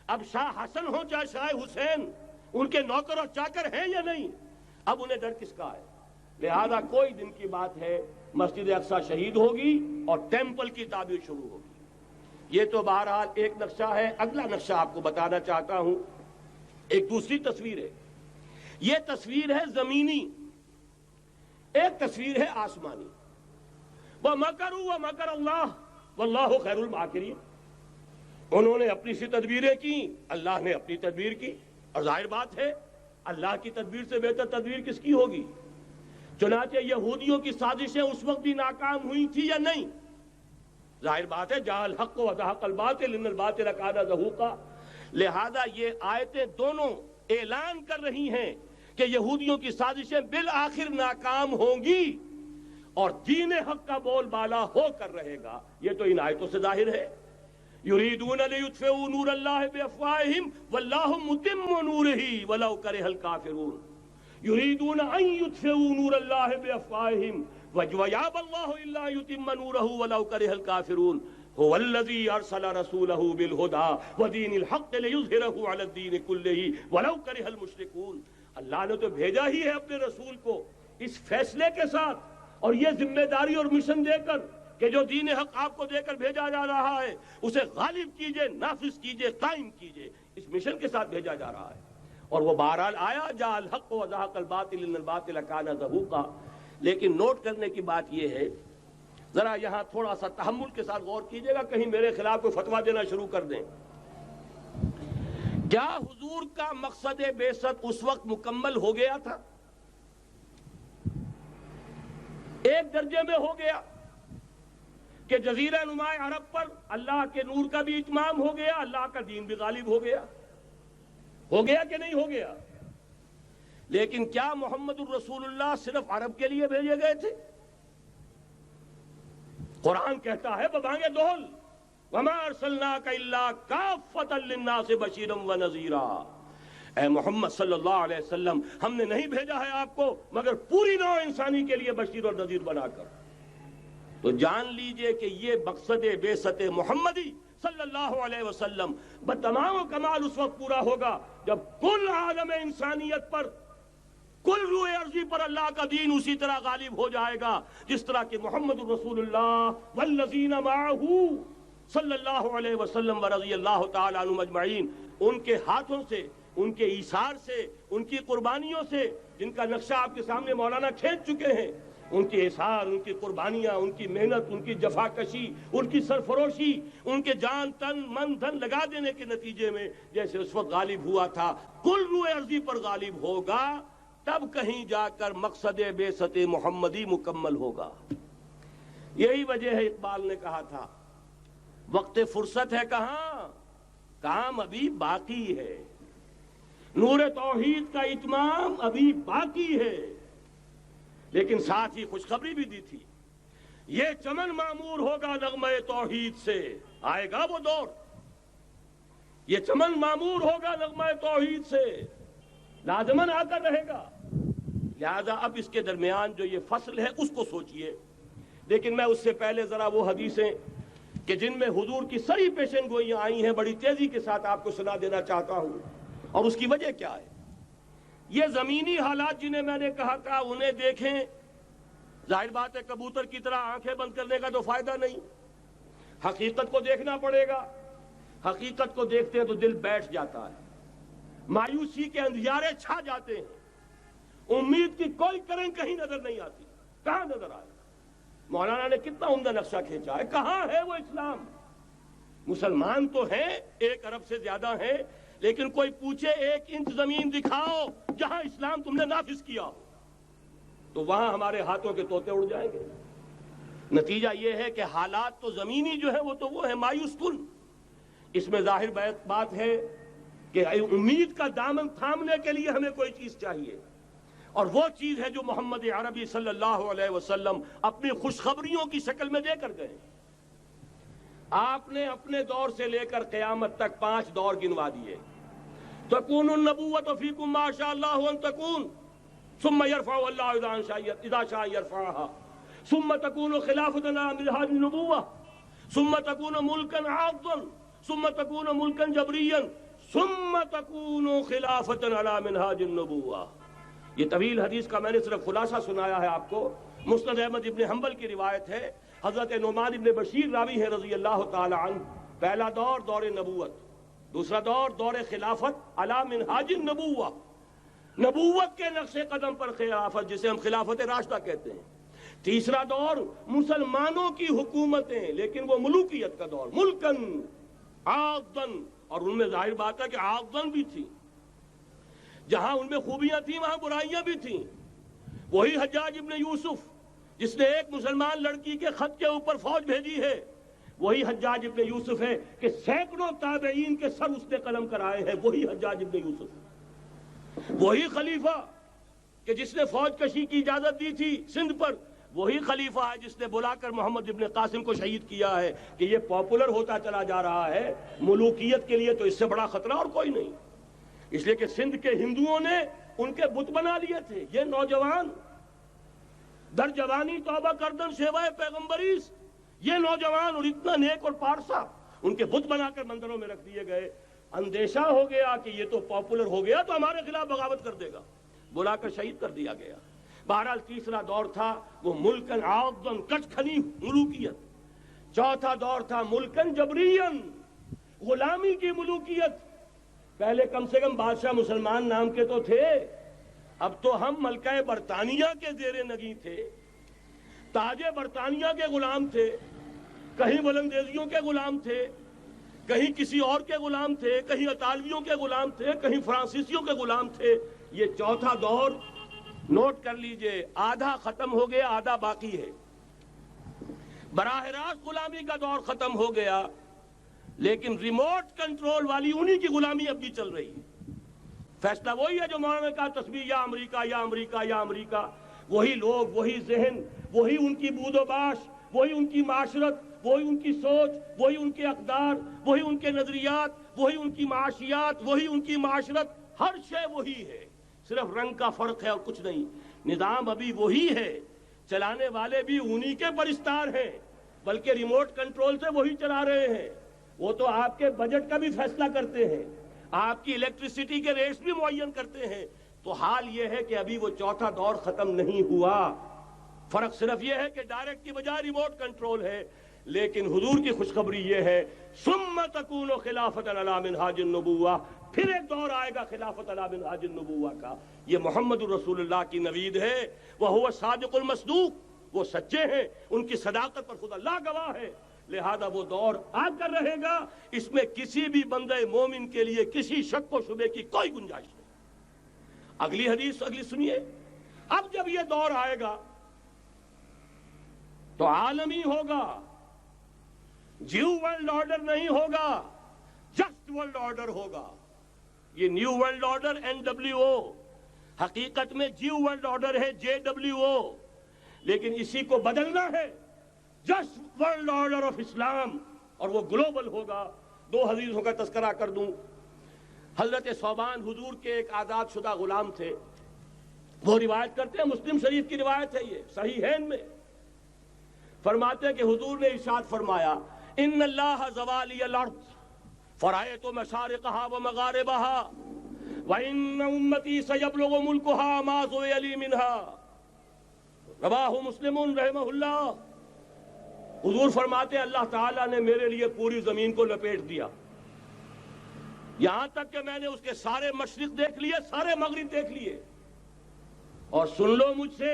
اب شاہ حسن ہو چاہے شاہ حسین، ان کے نوکر اور چاکر ہیں یا نہیں؟ اب انہیں ڈر کس کا ہے؟ لہذا کوئی دن کی بات ہے مسجد اقصی شہید ہوگی اور ٹیمپل کی تعمیر شروع ہوگی. یہ تو بہرحال ایک نقشہ ہے. اگلا نقشہ آپ کو بتانا چاہتا ہوں، ایک دوسری تصویر ہے. یہ تصویر ہے زمینی، ایک تصویر ہے آسمانی. وَمَكَرُوا وَمَكَرَ اللَّهُ وَاللَّهُ خَيْرُ الْمَاكِرِينَ. انہوں نے اپنی سی تدبیریں کی، اللہ نے اپنی تدبیر کی، اور ظاہر بات ہے اللہ کی تدبیر سے بہتر تدبیر کس کی ہوگی؟ چنانچہ یہودیوں کی سازشیں اس وقت بھی ناکام ہوئی تھی یا نہیں؟ ظاہر بات ہے جاء الحق وزهق الباطل ان الباطل کان زہوقا. لہذا یہ آیتیں دونوں اعلان کر رہی ہیں کہ یہودیوں کی سازشیں بالآخر ناکام ہوں گی اور دین حق کا بول بالا ہو کر رہے گا. یہ تو ان آیتوں سے ظاہر ہے. یریدون لیطفئوا نور اللہ بافواہہم واللہ متم نورہ ولو کرہ الکافرون. یریدون ان یطفئوا نور اللہ بافواہہم ویابی اللہ الا ان یتم نورہ ولو کرہ الکافرون. هو الذی ارسل رسولہ بالہدی ودین الحق لیظہرہ علی الدین کلہ ولو کرہ المشرکون. اللہ نے تو بھیجا ہی ہے اپنے رسول کو اس فیصلے کے ساتھ اور یہ ذمہ داری اور مشن دے کر کہ جو دین حق آپ کو دے کر بھیجا جا رہا ہے اسے غالب کیجئے، نافذ کیجئے، قائم کیجئے. اس مشن کے ساتھ بھیجا جا رہا ہے اور وہ بہرحال آیا جاء الحق وزهق الباطل ان الباطل کان زہوقا. لیکن نوٹ کرنے کی بات یہ ہے، ذرا یہاں تھوڑا سا تحمل کے ساتھ غور کیجئے گا، کہیں میرے خلاف کوئی فتویٰ دینا شروع کر دیں. کیا حضور کا مقصد بعثت اس وقت مکمل ہو گیا تھا؟ ایک درجے میں ہو گیا کہ جزیرہ نماء عرب پر اللہ کے نور کا بھی اتمام ہو گیا، اللہ کا دین بھی غالب ہو گیا. ہو گیا کہ نہیں ہو گیا؟ لیکن کیا محمد الرسول اللہ صرف عرب کے لیے بھیجے گئے تھے؟ قرآن کہتا ہے ببانگ دہل وما ارسلناک الا کافۃ للناس بشیرا ونذیرا. اے محمد صلی اللہ علیہ وسلم، ہم نے نہیں بھیجا ہے آپ کو مگر پوری نوع انسانی کے لیے بشیر اور نذیر بنا کر. تو جان لیجئے کہ یہ مقصد بعثت محمدی صلی اللہ علیہ وسلم بتمام و کمال اس وقت پورا ہوگا جب کل عالم انسانیت پر، کل روئے ارضی پر اللہ کا دین اسی طرح غالب ہو جائے گا جس طرح کہ محمد رسول اللہ والذین معہ صلی اللہ علیہ وسلم ورضی اللہ تعالی عنہم اجمعین، ان کے ہاتھوں سے، ان کے ایثار سے، ان کی قربانیوں سے، جن کا نقشہ آپ کے سامنے مولانا کھینچ چکے ہیں، ان کے اثار، ان کی قربانیاں، ان کی محنت، ان کی جفاکشی، ان کی سرفروشی، ان کے جان تن من دھن لگا دینے کے نتیجے میں جیسے اس وقت غالب ہوا تھا کل روئے ارضی پر غالب ہوگا، تب کہیں جا کر مقصد بعثت محمدی مکمل ہوگا. یہی وجہ ہے اقبال نے کہا تھا وقت فرصت ہے کہاں، کام ابھی باقی ہے، نور توحید کا اتمام ابھی باقی ہے. لیکن ساتھ ہی خوشخبری بھی دی تھی، یہ چمن معمور ہوگا نغمہ توحید سے. آئے گا وہ دور، یہ چمن معمور ہوگا نغمہ توحید سے، لازماً آ کر رہے گا. لہذا اب اس کے درمیان جو یہ فصل ہے اس کو سوچئے. لیکن میں اس سے پہلے ذرا وہ حدیثیں کہ جن میں حضور کی سری پیشن گوئیاں آئی ہیں بڑی تیزی کے ساتھ آپ کو سنا دینا چاہتا ہوں. اور اس کی وجہ کیا ہے؟ یہ زمینی حالات جنہیں میں نے کہا تھا انہیں دیکھیں، ظاہر بات ہے کبوتر کی طرح آنکھیں بند کرنے کا تو فائدہ نہیں، حقیقت کو دیکھنا پڑے گا۔ حقیقت کو دیکھتے ہیں تو دل بیٹھ جاتا ہے، مایوسی کے اندھیارے چھا جاتے ہیں، امید کی کوئی کرن کہیں نظر نہیں آتی۔ کہاں نظر آئے؟ مولانا نے کتنا عمدہ نقشہ کھینچا ہے، کہاں ہے وہ اسلام؟ مسلمان تو ہیں، 1 ارب سے زیادہ ہیں، لیکن کوئی پوچھے 1 انچ زمین دکھاؤ جہاں اسلام تم نے نافذ کیا ہو، تو وہاں ہمارے ہاتھوں کے طوطے اڑ جائیں گے۔ نتیجہ یہ ہے کہ حالات تو زمینی جو ہے وہ ہے مایوس کن۔ اس میں ظاہر بات ہے کہ امید کا دامن تھامنے کے لیے ہمیں کوئی چیز چاہیے، اور وہ چیز ہے جو محمد عربی صلی اللہ علیہ وسلم اپنی خوشخبریوں کی شکل میں دے کر گئے۔ آپ نے اپنے دور سے لے کر قیامت تک 5 دور گنوا دیے۔ تکون النبوۃ فیکم ما شاء اللہ ان تکون ثم يرفع اللہ اذا شاء يرفعها ثم تكون خلافة من هذه النبوة ثم تكون ملكا عاضا ثم تكون ملكا جبريا ثم تكون خلافة على منهاج النبوة۔ یہ طویل حدیث کا میں نے صرف خلاصہ سنایا ہے آپ کو۔ مسند احمد ابن حنبل کی روایت ہے، حضرت نعمان ابن بشیر راوی ہے رضی اللہ تعالی عنہ۔ پہلا دور دور نبوت، دوسرا دور دور خلافت علی منہاج النبوہ، نبوت کے نقش قدم پر خلافت جسے ہم خلافت راشدہ کہتے ہیں۔ تیسرا دور مسلمانوں کی حکومتیں، لیکن وہ ملوکیت کا دور، ملکن عاضن، اور ان میں ظاہر بات ہے کہ عاضن بھی تھی، جہاں ان میں خوبیاں تھیں وہاں برائیاں بھی تھیں۔ وہی حجاج ابن یوسف جس نے ایک مسلمان لڑکی کے خط کے اوپر فوج بھیجی ہے، وہی حجاج ابن یوسف ہے کہ سینکڑوں تابعین کے سر اس نے قلم کرائے ہیں، وہی حجاج ابن یوسف۔ وہی خلیفہ کہ جس نے فوج کشی کی اجازت دی تھی سندھ پر، وہی خلیفہ ہے جس نے بلا کر محمد ابن قاسم کو شہید کیا ہے کہ یہ پاپولر ہوتا چلا جا رہا ہے، ملوکیت کے لیے تو اس سے بڑا خطرہ اور کوئی نہیں۔ اس لیے کہ سندھ کے ہندوؤں نے ان کے بت بنا لیے تھے۔ یہ نوجوان در جوانی توبہ کردن سیوائے پیغمبریس، یہ نوجوان اور اتنا نیک اور پارسا ان کے بت بنا کر مندروں میں رکھ دیے گئے۔ اندیشہ ہو گیا کہ یہ تو پاپولر ہو گیا تو ہمارے خلاف بغاوت کر دے گا، بلا کر شہید کر دیا گیا۔ بہرحال تیسرا دور تھا وہ ملکن عاضن، کچ کھنی ملوکیت۔ چوتھا دور تھا ملکن جبرین، غلامی کی ملوکیت۔ پہلے کم سے کم بادشاہ مسلمان نام کے تو تھے، اب تو ہم ملکہ برطانیہ کے زیر نگیں تھے، تاج برطانیہ کے غلام تھے، کہیں ولندیزیوں کے غلام تھے، کہیں کسی اور کے غلام تھے، کہیں اطالویوں کے غلام تھے، کہیں فرانسیسیوں کے غلام تھے۔ یہ چوتھا دور نوٹ کر لیجئے، آدھا ختم ہو گیا، آدھا باقی ہے۔ براہ راست غلامی کا دور ختم ہو گیا، لیکن ریموٹ کنٹرول والی انہی کی غلامی اب بھی چل رہی ہے۔ فیصلہ وہی ہے جو مولانا نے کہا، تسبیح یا امریکہ یا امریکہ یا امریکہ۔ وہی لوگ، وہی ذہن، وہی ان کی بود و باش، وہی ان کی معاشرت، وہی ان کی سوچ، وہی ان کے اقدار، وہی ان کے نظریات، وہی ان کی معاشیات، وہی ان کی معاشرت، ہر شے وہی ہے، صرف رنگ کا فرق ہے اور کچھ نہیں۔ نظام ابھی وہی ہے، چلانے والے بھی انہی کے پرستار ہیں، بلکہ ریموٹ کنٹرول سے وہی چلا رہے ہیں۔ وہ تو آپ کے بجٹ کا بھی فیصلہ کرتے ہیں، آپ کی الیکٹریسٹی کے ریٹس بھی معین کرتے ہیں۔ تو حال یہ ہے کہ ابھی وہ چوتھا دور ختم نہیں ہوا، فرق صرف یہ ہے کہ ڈائریکٹ کی بجائے ریموٹ کنٹرول ہے۔ لیکن حضور کی خوشخبری یہ ہے، ثم تکون خلافۃ علی منہاج النبوہ، پھر ایک دور آئے گا خلافت علی منہاج النبوہ کا۔ یہ محمد الرسول اللہ کی نوید ہے، وہو الصادق المصدوق، وہ سچے ہیں، ان کی صداقت پر خود اللہ گواہ ہے۔ لہذا وہ دور آ کر رہے گا، اس میں کسی بھی بندہ مومن کے لیے کسی شک و شبے کی کوئی گنجائش نہیں۔ اگلی حدیث اگلی سنیے، اب جب یہ دور آئے گا تو عالمی ہوگا، جیو ورلڈ آرڈر نہیں ہوگا، جسٹ ورلڈ آرڈر ہوگا۔ یہ نیو ورلڈ آرڈر NWO، حقیقت میں جیو ورلڈ آرڈر ہے JWO، لیکن اسی کو بدلنا ہے جسٹ ورلڈ آرڈر آف اسلام، اور وہ گلوبل ہوگا۔ 2 حدیثوں کا تذکرہ کر دوں۔ حضرت ثوبان حضور کے ایک آزاد شدہ غلام تھے، وہ روایت کرتے ہیں، مسلم شریف کی روایت ہے، یہ صحیحین میں فرماتے ہیں کہ حضور نے ارشاد فرمایا، ان اللہ زوالی الارض فرأیت مشارقها ومغاربها وان امتی سیبلغ ملکها ما زوی لی منها۔ رواہ مسلم رحمہ اللہ، حضور فرماتے ہیں اللہ تعالیٰ نے میرے لیے پوری زمین کو لپیٹ دیا، یہاں تک کہ میں نے اس کے سارے مشرق دیکھ لیے، سارے مغرب دیکھ لیے، اور سن لو مجھ سے،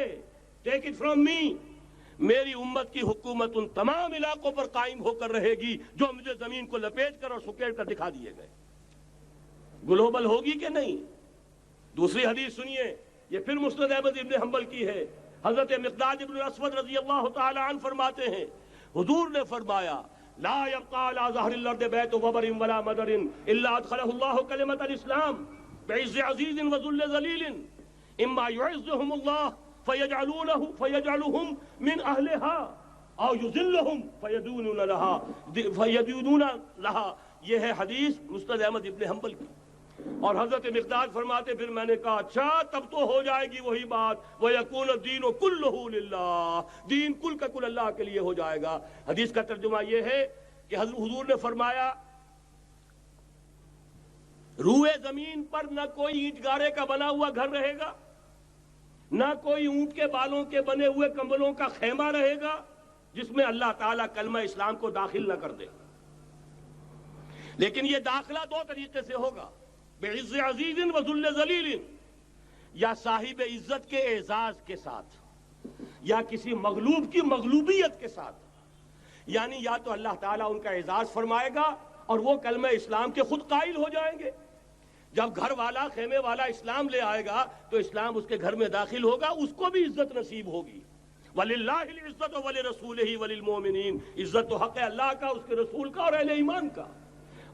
ٹیک اٹ فرام می، میری امت کی حکومت ان تمام علاقوں پر قائم ہو کر رہے گی جو مجھے زمین کو لپیٹ کر اور سکیڑ کر دکھا دیے گئے۔ گلوبل ہوگی کہ نہیں؟ دوسری حدیث سنیے، یہ پھر مسند احمد ابن حنبل کی ہے، حضرت مقداد ابن الاسود رضی اللہ تعالی عنہ فرماتے ہیں حضور نے فرمایا لا يبقى على ظهر الارض بيت وبر ولا مدر الا ادخله الله كلمة الاسلام بعز عزيز وذل ذليل اما يعزهم الله فيجعلهم من اهلها او يذلهم فيدونون لها۔ یہ ہے حدیث مسند احمد ابن حنبل کی۔ اور حضرت مقداد فرماتے پھر میں نے کہا اچھا تب تو ہو جائے گی وہی بات، وَيَكُونَ الدِّينُ كُلُّهُ لِلَّهِ، دین کل کا کل اللہ کے لیے ہو جائے گا۔ حدیث کا ترجمہ یہ ہے کہ حضور نے فرمایا روئے زمین پر نہ کوئی اینٹ گارے کا بنا ہوا گھر رہے گا، نہ کوئی اونٹ کے بالوں کے بنے ہوئے کمبلوں کا خیمہ رہے گا جس میں اللہ تعالیٰ کلمہ اسلام کو داخل نہ کر دے۔ لیکن یہ داخلہ دو طریقے سے ہوگا، بعز عزیز و ذل ذلیل، یا صاحب عزت کے اعزاز کے ساتھ یا کسی مغلوب کی مغلوبیت کے ساتھ، یعنی یا تو اللہ تعالیٰ ان کا اعزاز فرمائے گا اور وہ کلمہ اسلام کے خود قائل ہو جائیں گے۔ جب گھر والا خیمے والا اسلام لے آئے گا تو اسلام اس کے گھر میں داخل ہوگا، اس کو بھی عزت نصیب ہوگی۔ وَلِلَّهِ الْعِزَّةُ وَلِرَسُولِهِ وَلِلْمُؤْمِنِينَ، عزت تو حق ہے اللہ کا، اس کے رسول کا اور اہل ایمان کا۔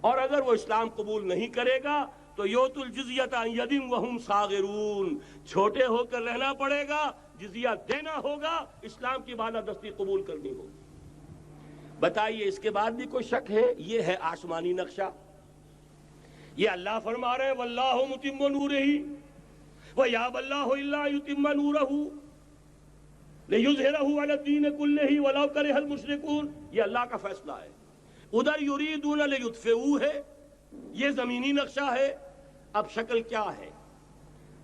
اور اگر وہ اسلام قبول نہیں کرے گا تو یوت الجزیۃ عن ید وہم صاغرون، چھوٹے ہو کر رہنا پڑے گا، جزیہ دینا ہوگا، اسلام کی بالادستی قبول کرنی ہوگی۔ بتائیے اس کے بعد بھی کوئی شک ہے؟ یہ ہے آسمانی نقشہ۔ یہ اللہ فرما رہے ہیں واللہ متم نورہ ویابی اللہ الا یتم نورہ لیظہرہ علی الدین کلہ ولو کرہ المشرکون، یہ اللہ کا فیصلہ ہے۔ ادھر یریدون لیطفئوا ہے، یہ زمینی نقشہ ہے۔ اب شکل کیا ہے؟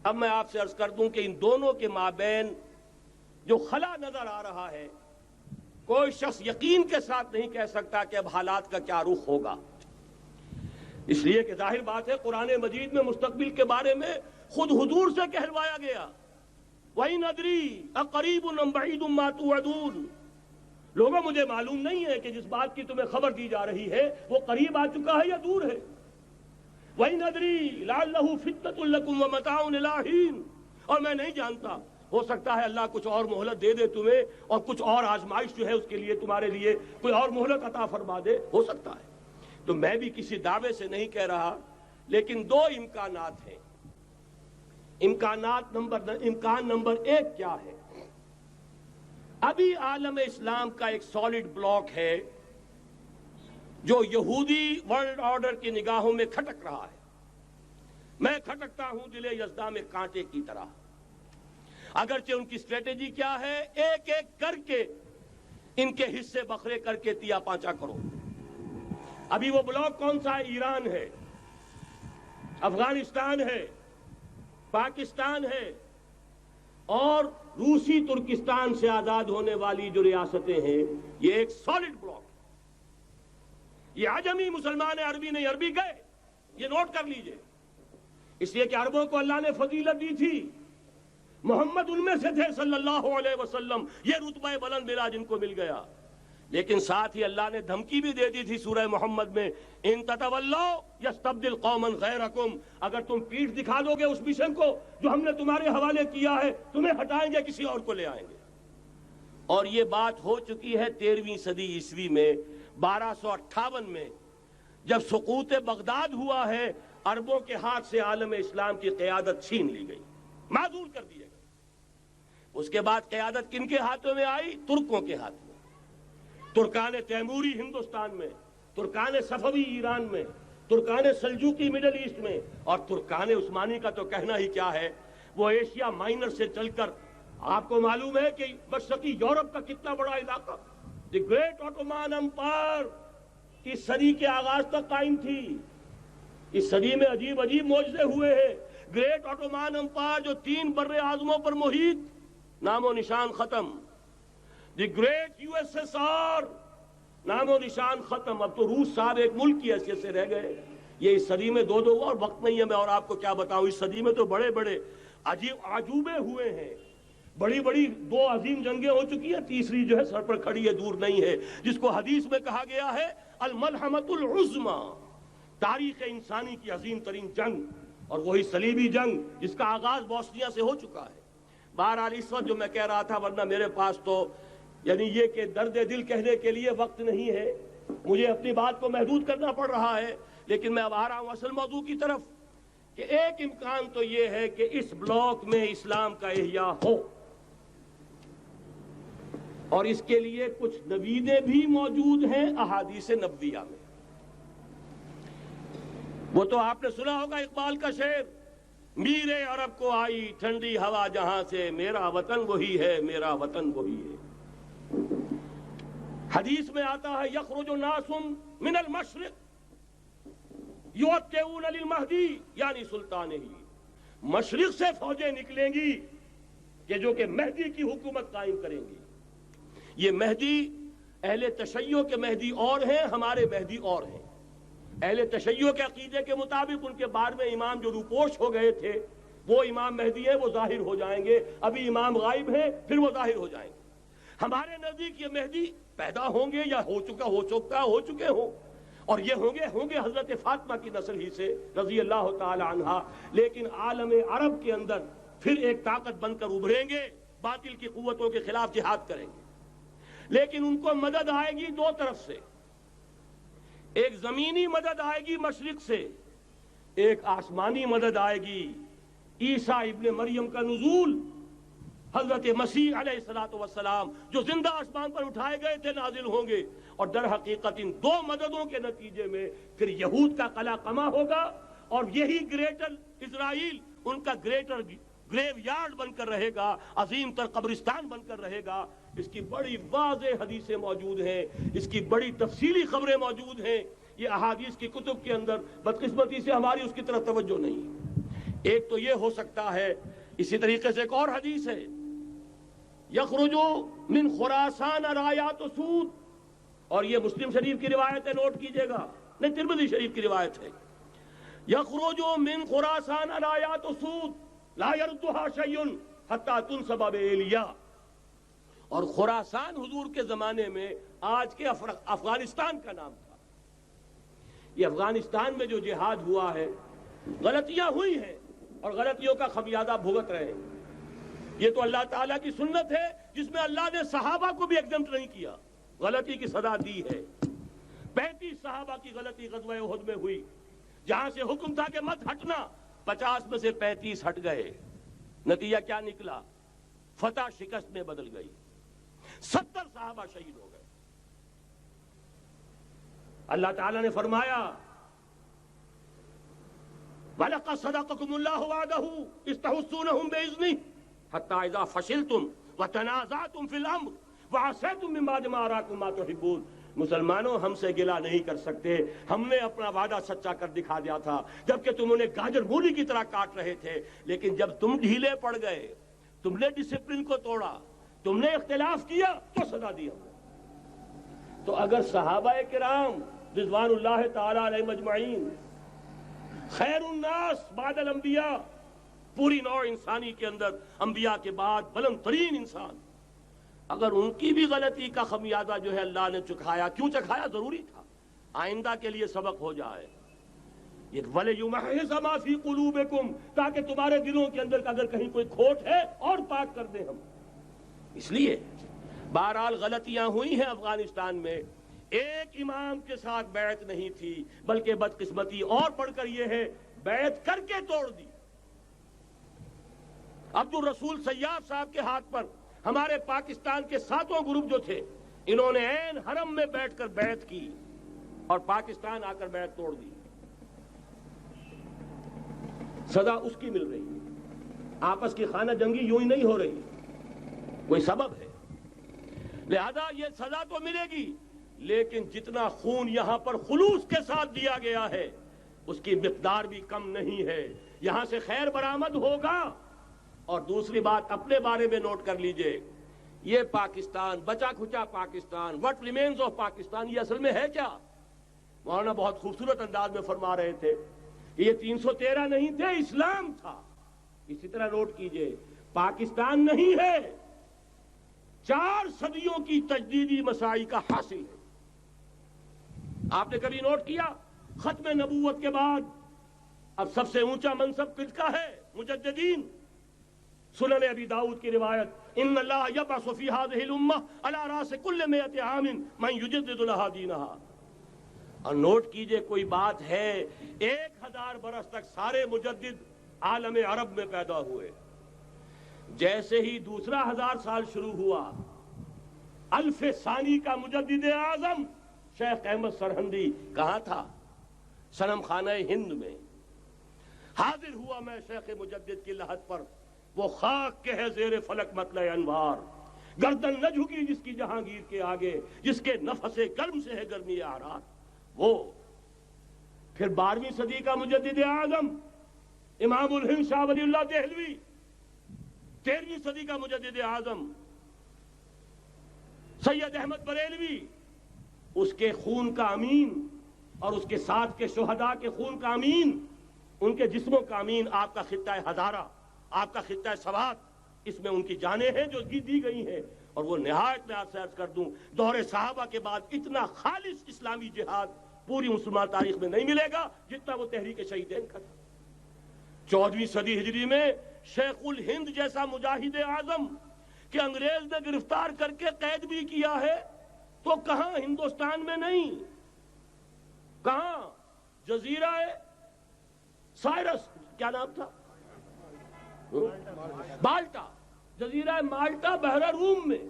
اب میں آپ سے عرض کر دوں کہ ان دونوں کے مابین جو خلا نظر آ رہا ہے، کوئی شخص یقین کے ساتھ نہیں کہہ سکتا کہ اب حالات کا کیا رخ ہوگا، اس لیے کہ ظاہر بات ہے قرآن مجید میں مستقبل کے بارے میں خود حضور سے کہلوایا گیا وَإِنْ أَدْرِي أَقَرِيبٌ أَمْ بَعِيدٌ مَا تُوعَدُونَ، لوگوں مجھے معلوم نہیں ہے کہ جس بات کی تمہیں خبر دی جا رہی ہے وہ قریب آ چکا ہے یا دور ہے۔ وَإِنْ أَدْرِي لَعَلَّهُ فِتْنَةٌ لَكُمْ وَمَتَاعٌ إِلَىٰ حِينٍ، اور میں نہیں جانتا، ہو سکتا ہے اللہ کچھ اور مہلت دے دے تمہیں اور کچھ اور آزمائش جو ہے اس کے لیے تمہارے لیے کوئی اور مہلت عطا فرما دے، ہو سکتا ہے۔ تو میں بھی کسی دعوے سے نہیں کہہ رہا، لیکن دو امکانات ہیں۔ امکان نمبر ایک کیا ہے؟ ابھی عالم اسلام کا ایک سالڈ بلاک ہے جو یہودی ورلڈ آرڈر کی نگاہوں میں کھٹک رہا ہے۔ میں کھٹکتا ہوں دل یزداں میں کانٹے کی طرح۔ اگرچہ ان کی اسٹریٹجی کیا ہے؟ ایک ایک کر کے ان کے حصے بکھرے کر کے تیا پانچا کرو۔ ابھی وہ بلاک کون سا ہے؟ ایران ہے، افغانستان ہے، پاکستان ہے اور روسی ترکستان سے آزاد ہونے والی جو ریاستیں ہیں، یہ ایک سالڈ بلاک۔ یہ عجمی مسلمان عربی نہیں، عربی گئے، یہ نوٹ کر لیجئے، اس لیے کہ عربوں کو اللہ نے فضیلت دی تھی، محمد ان میں سے تھے صلی اللہ علیہ وسلم، یہ رتبہ بلند ملا جن کو مل گیا۔ لیکن ساتھ ہی اللہ نے دھمکی بھی دے دی تھی سورہ محمد میں، ان تتولوا یستبدل قوما غیرکم، اگر تم پیٹھ دکھا دو گے اس مشن کو جو ہم نے تمہارے حوالے کیا ہے، تمہیں ہٹائیں گے، کسی اور کو لے آئیں گے۔ اور یہ بات ہو چکی ہے 13ویں صدی عیسوی میں، 1258 میں جب سقوط بغداد ہوا ہے، عربوں کے ہاتھ سے عالم اسلام کی قیادت چھین لی گئی، معذور کر دیا گیا۔ اس کے بعد قیادت کن کے ہاتھوں میں آئی؟ ترکوں کے ہاتھ میں، ترکان تیموری ہندوستان میں، ترکان صفوی ایران میں، ترکان سلجوقی مڈل ایسٹ میں، اور ترکان عثمانی کا تو کہنا ہی کیا ہے، وہ ایشیا مائنر سے چل کر آپ کو معلوم ہے کہ مشرقی یورپ کا کتنا بڑا علاقہ، دی گریٹ آٹومان امپائر اس صدی کے آغاز تک قائم تھی۔ اس صدی میں عجیب عجیب معجزے ہوئے ہیں۔ گریٹ آٹومان امپائر جو 3 بر اعظموں پر محیط نام و نشان ختم. دی گریٹ USSR نام و نشان ختم. اب تو روس صاحب ایک ملک کی حیثیت سے رہ گئے. یہ اس صدی میں دو اور وقت نہیں ہے میں اور آپ کو کیا بتاؤں. اس صدی میں تو بڑے بڑے عجیب عجوبے ہوئے ہیں. بڑی بڑی 2 عظیم جنگیں ہو چکی ہیں, تیسری جو ہے سر پر کھڑی ہے, دور نہیں ہے, جس کو حدیث میں کہا گیا ہے الملحمۃ العظمی, تاریخ انسانی کی عظیم ترین جنگ, اور وہی صلیبی جنگ جس کا آغاز بوسنیا سے ہو چکا ہے. بہرحال اس وقت جو میں کہہ رہا تھا, ورنہ میرے پاس تو یعنی یہ کہ درد دل کہنے کے لیے وقت نہیں ہے, مجھے اپنی بات کو محدود کرنا پڑ رہا ہے. لیکن میں اب آ رہا ہوں اصل موضوع کی طرف, کہ ایک امکان تو یہ ہے کہ اس بلاک میں اسلام کا احیاء ہو, اور اس کے لیے کچھ نویدیں بھی موجود ہیں احادیث نبویہ میں. وہ تو آپ نے سنا ہوگا اقبال کا شعر, میرے عرب کو آئی ٹھنڈی ہوا جہاں سے, میرا وطن وہی ہے, میرا وطن وہی ہے. حدیث میں آتا ہے یخرج ناس من المشرق یوتئون للمہدی یعنی سلطانہ, مشرق سے فوجیں نکلیں گی کہ جو کہ مہدی کی حکومت قائم کریں گی. یہ مہدی اہل تشیع کے مہدی اور ہیں, ہمارے مہدی اور ہیں. اہل تشیع کے عقیدے کے مطابق ان کے بعد میں امام جو روپوش ہو گئے تھے وہ امام مہدی ہیں, وہ ظاہر ہو جائیں گے. ابھی امام غائب ہیں, پھر وہ ظاہر ہو جائیں گے. ہمارے نزدیک یہ مہدی پیدا ہوں گے یا ہو چکے ہوں, اور یہ ہوں گے حضرت فاطمہ کی نسل ہی سے رضی اللہ تعالی عنہا. لیکن عالم عرب کے اندر پھر ایک طاقت بن کر ابھریں گے, باطل کی قوتوں کے خلاف جہاد کریں گے. لیکن ان کو مدد آئے گی 2 طرف سے, ایک زمینی مدد آئے گی مشرق سے, ایک آسمانی مدد آئے گی. عیسیٰ ابن مریم کا نزول, حضرت مسیح علیہ السلام جو زندہ آسمان پر اٹھائے گئے تھے نازل ہوں گے. اور در حقیقت ان 2 مددوں کے نتیجے میں پھر یہود کا قلعہ قمع ہوگا, اور یہی گریٹر اسرائیل ان کا گریٹر گریو یارڈ بن کر رہے گا, عظیم تر قبرستان بن کر رہے گا. اس کی بڑی واضح حدیثیں موجود ہیں, اس کی بڑی تفصیلی خبریں موجود ہیں. یہ احادیث کی کتب کے اندر بدقسمتی سے ہماری اس کی طرف توجہ نہیں. ایک تو یہ ہو سکتا ہے. اسی طریقے سے ایک اور حدیث ہے, یخرجو من خراسان رایات سود, اور یہ مسلم شریف کی روایت ہے, نوٹ کیجئے گا, نہیں ترمذی شریف کی روایت ہے. یخرجو من خراسان رایات سود لا یردها شیء حتی تنصب بإیلیا. اور خراسان حضور کے زمانے میں آج کے افغانستان کا نام تھا. یہ افغانستان میں جو جہاد ہوا ہے, غلطیاں ہوئی ہیں اور غلطیوں کا خمیازہ بھگت رہے ہیں. یہ تو اللہ تعالیٰ کی سنت ہے جس میں اللہ نے صحابہ کو بھی ایگزمپٹ نہیں کیا, غلطی کی سزا دی ہے. 35 صحابہ کی غلطی غزوہ احد میں ہوئی, جہاں سے حکم تھا کہ مت ہٹنا, 50 میں سے 35 ہٹ گئے. نتیجہ کیا نکلا؟ فتح شکست میں بدل گئی, 70 صحابہ شہید ہو گئے. اللہ تعالیٰ نے فرمایا وَلَقَدْ صَدَقَكُمُ اللَّهُ وَعْدَهُ إِذْ تَحُسُّونَهُم بِإِذْنِهِ حَتَّىٰ إِذَا فَشِلْتُمْ وَتَنَازَعْتُمْ فِي الْأَمْرِ وَعَصَيْتُم مِّن بَعْدِ مَا أَرَاكُم مَّا تُحِبُّونَ. مسلمانوں, ہم سے گلہ نہیں کر سکتے, ہم نے اپنا وعدہ سچا کر دکھا دیا تھا جبکہ تم انہیں گاجر مولی کی طرح کاٹ رہے تھے. لیکن جب تم ڈھیلے پڑ گئے, تم نے ڈسپلن کو توڑا, تم نے اختلاف کیا, تو سزا دی ہم نے. تو اگر صحابہ کرام رضوان اللہ تعالی علیہم اجمعین خیر الناس بعد الانبیاء, پوری نوع انسانی کے اندر انبیاء کے بعد بلند ترین انسان, اگر ان کی بھی غلطی کا خمیازہ جو ہے اللہ نے چکھایا, کیوں چکھایا؟ ضروری تھا, آئندہ کے لیے سبق ہو جائے. یہ وَلِيُمَحِّصَ مَا فِي قُلُوبِكُمْ, تاکہ تمہارے دلوں کے اندر اگر کہیں کوئی کھوٹ ہے اور پاک کر دیں ہم. اس لیے بہرحال غلطیاں ہوئی ہیں افغانستان میں. ایک امام کے ساتھ بیعت نہیں تھی, بلکہ بدقسمتی اور پڑھ کر یہ ہے بیعت کر کے توڑ دی. عبد الرسول سیاف صاحب کے ہاتھ پر ہمارے پاکستان کے 7 گروپ جو تھے, انہوں نے عین حرم میں بیٹھ کر بیعت کی اور پاکستان آ کر بیعت توڑ دی. سزا اس کی مل رہی ہے, آپس کی خانہ جنگی یوں ہی نہیں ہو رہی, کوئی سبب ہے. لہذا یہ سزا تو ملے گی, لیکن جتنا خون یہاں پر خلوص کے ساتھ دیا گیا ہے اس کی مقدار بھی کم نہیں ہے. یہاں سے خیر برآمد ہوگا اور دوسری بات اپنے بارے میں نوٹ کر لیجئے، یہ پاکستان، بچا کھچا Pakistan, what remains of Pakistan, یہ اصل میں ہے کیا؟ مولانا بہت خوبصورت انداز میں فرما رہے تھے کہ یہ 313 نہیں تھے، اسلام تھا۔ اسی طرح نوٹ کیجئے، پاکستان نہیں ہے، 4 صدیوں کی تجدیدی مساعی کا حاصل ہے۔ آپ نے کبھی نوٹ کیا ختم نبوت کے بعد اب سب سے اونچا منصب کس کا ہے؟ مجددین۔ سنن ابی داؤد کی روایت، ان اللہ یبعث فی هذه الامہ علی راس کل 100 عام من یجدد لها دینها۔ اور نوٹ کیجئے کوئی بات ہے، 1000 برس تک سارے مجدد عالم عرب میں پیدا ہوئے، جیسے ہی دوسرا 1000 سال شروع ہوا، الف ثانی کا مجدد اعظم شیخ احمد سرہندی کہاں تھا؟ صنم خانہ ہند میں حاضر ہوا۔ میں شیخ مجدد کی لحد پر، وہ خاک کے ہے زیر فلک مطلع انوار، گردن نہ جھکی جس کی جہانگیر کے آگے، جس کے نفس گرم سے ہے گرمی آرات۔ وہ پھر 12ویں صدی کا مجدد اعظم امام الہند شاہ ولی اللہ دہلوی، 13ویں صدی کا مجدد اعظم سید احمد بریلوی، اس کے خون کا امین اور اس کے ساتھ کے شہداء کے خون کا امین، ان کے جسموں کا امین آپ کا خطہ ہزارہ، آپ کا خطہ سوات، اس میں ان کی جانیں ہیں جو دی گئی ہیں۔ اور وہ نہایت میں آپ سے عرض کر دوں، دور صحابہ کے بعد اتنا خالص اسلامی جہاد پوری مسلمان تاریخ میں نہیں ملے گا جتنا وہ تحریک شہیدین کا تھا۔ 14ویں صدی ہجری میں شیخ الہند جیسا مجاہد اعظم کہ انگریز نے گرفتار کر کے قید بھی کیا ہے، تو کہاں؟ ہندوستان میں نہیں، کہاں؟ جزیرہ سائرس، کیا نام تھا؟ مالٹا، جزیرہ مالٹا بحر روم میں۔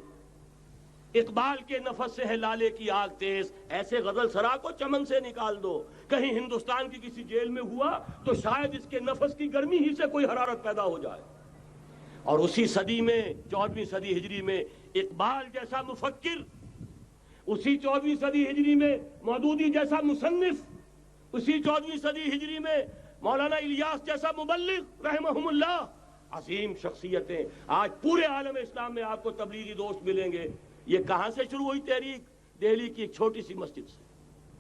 اقبال کے نفس سے ہے لالے کی آگ تیز، ایسے غزل سرا کو چمن سے نکال دو۔ کہیں ہندوستان کی کسی جیل میں ہوا تو شاید اس کے نفس کی گرمی ہی سے کوئی حرارت پیدا ہو جائے۔ اور اسی صدی میں، 14ویں صدی ہجری میں، اقبال جیسا مفکر، اسی 14ویں صدی ہجری میں مودودی جیسا مصنف، اسی 14ویں صدی ہجری میں مولانا الیاس جیسا مبلغ رحمہم اللہ، عظیم شخصیتیں۔ آج پورے عالم اسلام میں آپ کو تبلیغی دوست ملیں گے۔ یہ کہاں سے شروع ہوئی تحریک؟ دہلی کی ایک چھوٹی سی مسجد سے،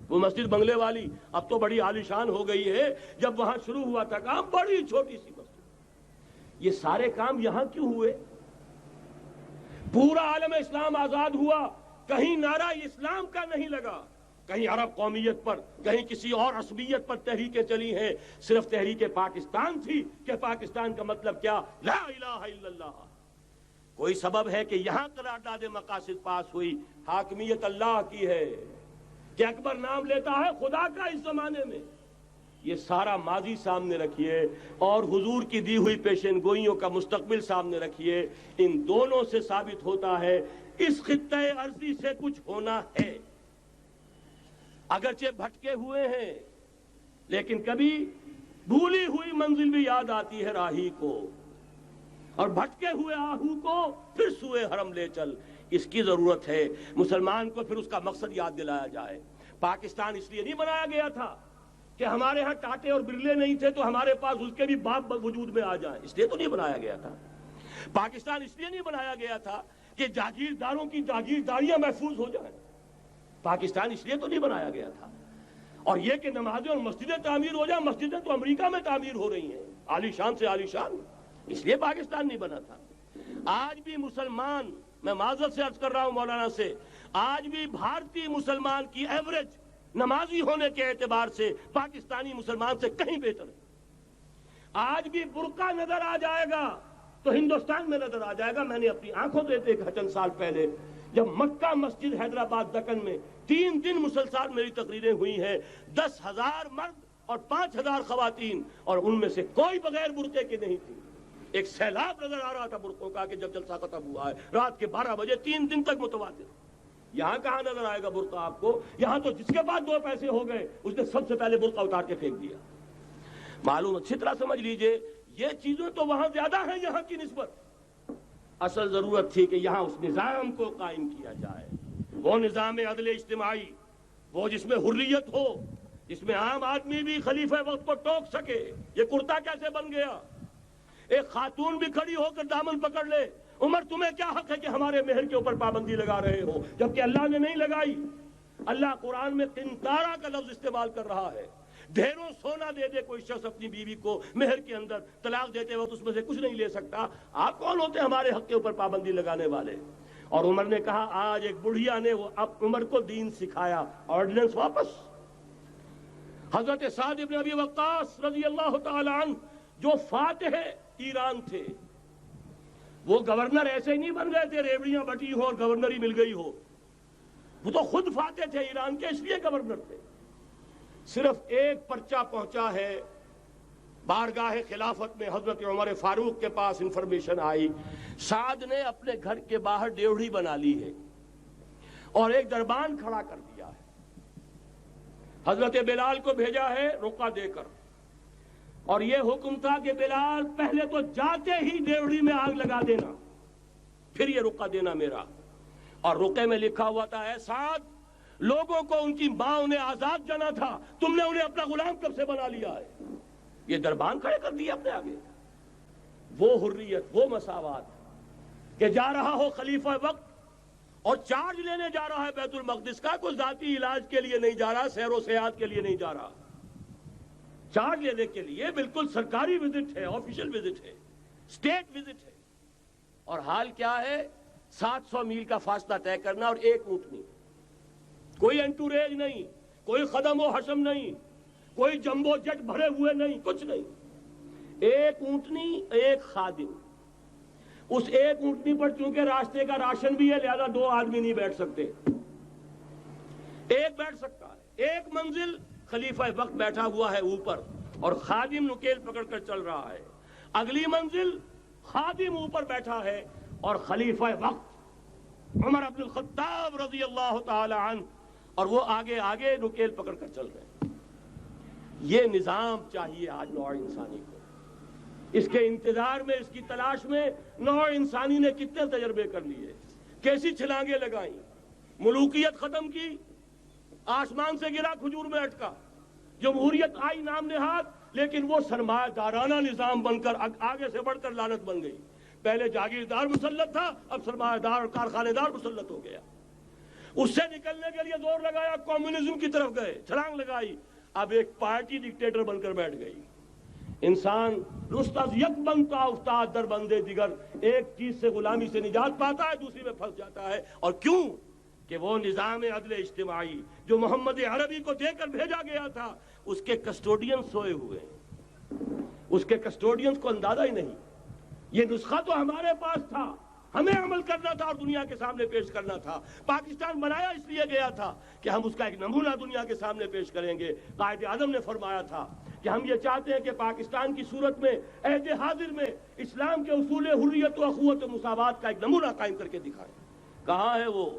وہ مسجد بنگلے والی، اب تو بڑی عالیشان ہو گئی ہے، جب وہاں شروع ہوا تھا کام بڑی چھوٹی سی مسجد۔ یہ سارے کام یہاں کیوں ہوئے؟ پورا عالم اسلام آزاد ہوا، کہیں نعرہ اسلام کا نہیں لگا، کہیں عرب قومیت پر، کہیں کسی اور عصبیت پر تحریکیں چلی ہیں، صرف تحریک پاکستان تھی کہ پاکستان کا مطلب کیا؟ لا الہ الا اللہ۔ کوئی سبب ہے کہ یہاں قرارداد مقاصد پاس ہوئی، حاکمیت اللہ کی ہے، کہ اکبر نام لیتا ہے خدا کا اس زمانے میں۔ یہ سارا ماضی سامنے رکھیے اور حضور کی دی ہوئی پیشن گوئیوں کا مستقبل سامنے رکھیے، ان دونوں سے ثابت ہوتا ہے اس خطہ ارضی سے کچھ ہونا ہے۔ اگرچہ بھٹکے ہوئے ہیں، لیکن کبھی بھولی ہوئی منزل بھی یاد آتی ہے راہی کو، اور بھٹکے ہوئے آہو کو پھر سوئے حرم لے چل۔ اس کی ضرورت ہے مسلمان کو، پھر اس کا مقصد یاد دلایا جائے۔ پاکستان اس لیے نہیں بنایا گیا تھا کہ ہمارے ہاں ٹاٹے اور برلے نہیں تھے تو ہمارے پاس اس کے بھی باپ وجود میں آ جائیں، اس لیے تو نہیں بنایا گیا تھا۔ پاکستان اس لیے نہیں بنایا گیا تھا کہ جاگیرداروں کی جاگیرداریاں محفوظ ہو جائیں، پاکستان اس لیے تو نہیں بنایا گیا تھا۔ اور یہ کہ نمازیں اور مسجدیں تعمیر ہو جائیں، مسجدیں تو امریکہ میں تعمیر ہو رہی ہیں، عالی شان سے عالی شان، اس لیے پاکستان نہیں بنا تھا۔ آج بھی مسلمان، میں معذرت سے عرض کر رہا ہوں مولانا سے، آج بھی بھارتی مسلمان کی ایوریج نمازی ہونے کے اعتبار سے پاکستانی مسلمان سے کہیں بہتر ہے۔ آج بھی برقع نظر آ جائے گا تو ہندوستان میں نظر آ جائے گا۔ میں نے اپنی آنکھوں سے دیکھا چند سال پہلے، جب مکہ مسجد حیدرآباد دکن میں 3 دن مسلسل میری تقریریں ہوئی ہیں، 10,000 مرد اور 5,000 خواتین، اور ان میں سے کوئی بغیر برقعے کے نہیں تھی۔ ایک سیلاب نظر آ رہا تھا برقعوں کا کہ جب جلسہ ختم ہوا ہے رات کے 12 بجے 3 دن تک متواتر۔ یہاں کہاں نظر آئے گا برقع آپ کو؟ یہاں تو جس کے بعد 2 پیسے ہو گئے اس نے سب سے پہلے برقع اتار کے پھینک دیا۔ معلوم اچھی طرح سمجھ لیجئے، یہ چیزیں تو وہاں زیادہ ہیں یہاں کی نسبت۔ اصل ضرورت تھی کہ یہاں اس نظام کو قائم کیا جائے، وہ نظام عدل اجتماعی، وہ جس میں حریت ہو، جس میں عام آدمی بھی خلیفہ وقت کو ٹوک سکے۔ یہ کرتا کیسے بن گیا؟ ایک خاتون بھی کھڑی ہو کر دامن پکڑ لے، عمر تمہیں کیا حق ہے کہ ہمارے مہر کے اوپر پابندی لگا رہے ہو، جبکہ اللہ نے نہیں لگائی۔ اللہ قرآن میں قنطارہ کا لفظ استعمال کر رہا ہے۔ ڈھیروں سونا دے دے کوئی شخص اپنی بیوی کو مہر کے اندر، طلاق دیتے وقت اس میں سے کچھ نہیں لے سکتا، آپ کون ہوتے ہمارے حق کے اوپر پابندی لگانے والے؟ اور عمر نے کہا آج ایک بڑھیا نے وہ اب عمر کو دین سکھایا، آرڈیننس واپس۔ حضرت سعد بن ابی وقاص رضی اللہ تعالی عنہ جو فاتح ایران تھے، وہ گورنر ایسے ہی نہیں بن گئے تھے ریوڑیاں بٹی ہو اور گورنری مل گئی ہو، وہ تو خود فاتح تھے ایران کے، اس لیے گورنر تھے۔ صرف ایک پرچہ پہنچا ہے بارگاہ خلافت میں، حضرت عمر فاروق کے پاس انفارمیشن آئی سعد نے اپنے گھر کے باہر ڈیوڑی بنا لی ہے اور ایک دربان کھڑا کر دیا ہے، حضرت بلال کو بھیجا ہے رقعہ دے کر، اور یہ حکم تھا کہ بلال پہلے تو جاتے ہی ڈیوڑی میں آگ لگا دینا، پھر یہ رقعہ دینا میرا۔ اور رقعے میں لکھا ہوا تھا اے سعد، لوگوں کو ان کی ماں انہیں آزاد جانا تھا، تم نے انہیں اپنا غلام کب سے بنا لیا ہے؟ یہ دربان کھڑے کر دیا اپنے آگے۔ وہ حریت، وہ مساوات کہ جا رہا ہو خلیفہ وقت اور چارج لینے جا رہا ہے بیت المقدس کا، کوئی ذاتی علاج کے لیے نہیں جا رہا، سیر و سیاحت کے لیے نہیں جا رہا، چارج لینے کے لیے بالکل سرکاری وزٹ ہے، آفیشل وزٹ ہے، اسٹیٹ وزٹ ہے۔ اور حال کیا ہے؟ 700 میل کا فاصلہ طے کرنا اور ایک اونٹنی، کوئی انٹوریج نہیں، کوئی خدم و حشم نہیں، کوئی جمبو جٹ بھرے ہوئے نہیں، کچھ نہیں، ایک اونٹنی ایک خادم۔ اس ایک اونٹنی پر چونکہ راستے کا راشن بھی ہے لہذا 2 آدمی نہیں بیٹھ سکتے، ایک بیٹھ سکتا ہے۔ ایک منزل خلیفہ وقت بیٹھا ہوا ہے اوپر اور خادم نکیل پکڑ کر چل رہا ہے، اگلی منزل خادم اوپر بیٹھا ہے اور خلیفہ وقت عمر بن الخطاب رضی اللہ تعالی عنہ اور وہ آگے آگے نکیل پکڑ کر چل رہے ہیں۔ یہ نظام چاہیے آج نوع انسانی کو۔ اس کے انتظار میں، اس کی تلاش میں نوع انسانی نے کتنے تجربے کر لیے، کیسی چھلانگیں لگائیں، ملوکیت ختم کی، آسمان سے گرا کھجور میں اٹکا، جمہوریت آئی نام نہاد، لیکن وہ سرمایہ دارانہ نظام بن کر آگے سے بڑھ کر لعنت بن گئی۔ پہلے جاگیردار مسلط تھا، اب سرمایہ دار اور کارخانے دار مسلط ہو گیا۔ اس سے نکلنے کے لیے زور لگایا، کمیونزم کی طرف گئے، چھلانگ لگائی، اب ایک پارٹی ڈکٹیٹر بن کر بیٹھ گئی۔ انسان رست از یک بنتا افتاد در بندے دیگر، ایک چیز سے غلامی سے نجات پاتا ہے، دوسری میں پھنس جاتا ہے۔ اور کیوں؟ کہ وہ نظام عدل اجتماعی جو محمد عربی کو دے کر بھیجا گیا تھا، اس کے کسٹوڈین سوئے ہوئے ہیں، اس کے کسٹوڈینز کو اندازہ ہی نہیں۔ یہ نسخہ تو ہمارے پاس تھا، ہمیں عمل کرنا تھا اور دنیا کے سامنے پیش کرنا تھا۔ پاکستان بنایا اس لیے گیا تھا کہ ہم اس کا ایک نمونہ دنیا کے سامنے پیش کریں گے۔ قائد اعظم نے فرمایا تھا کہ ہم یہ چاہتے ہیں کہ پاکستان کی صورت میں عہد حاضر میں اسلام کے اصول حریت و اخوت و مساوات کا ایک نمونہ قائم کر کے دکھائیں۔ کہاں ہے وہ؟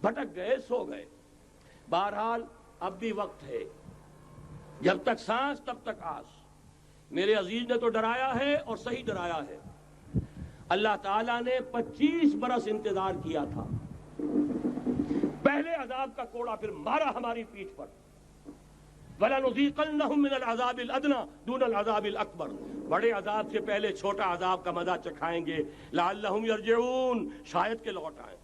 بھٹک گئے، سو گئے۔ بہرحال اب بھی وقت ہے، جب تک سانس تب تک آس۔ میرے عزیز نے تو ڈرایا ہے اور صحیح ڈرایا ہے۔ اللہ تعالیٰ نے 25 برس انتظار کیا تھا، پہلے عذاب کا کوڑا پھر مارا ہماری پیٹھ پر۔ وَلَنُذِيقَنَّهُم مِّنَ الْعَذَابِ الْأَدْنَىٰ دُونَ الْعَذَابِ الْأَكْبَرِ، بڑے عذاب سے پہلے چھوٹا عذاب کا مزہ چکھائیں گے، لَعَلَّهُمْ يَرْجِعُونَ، شاید کہ لوٹ آئیں۔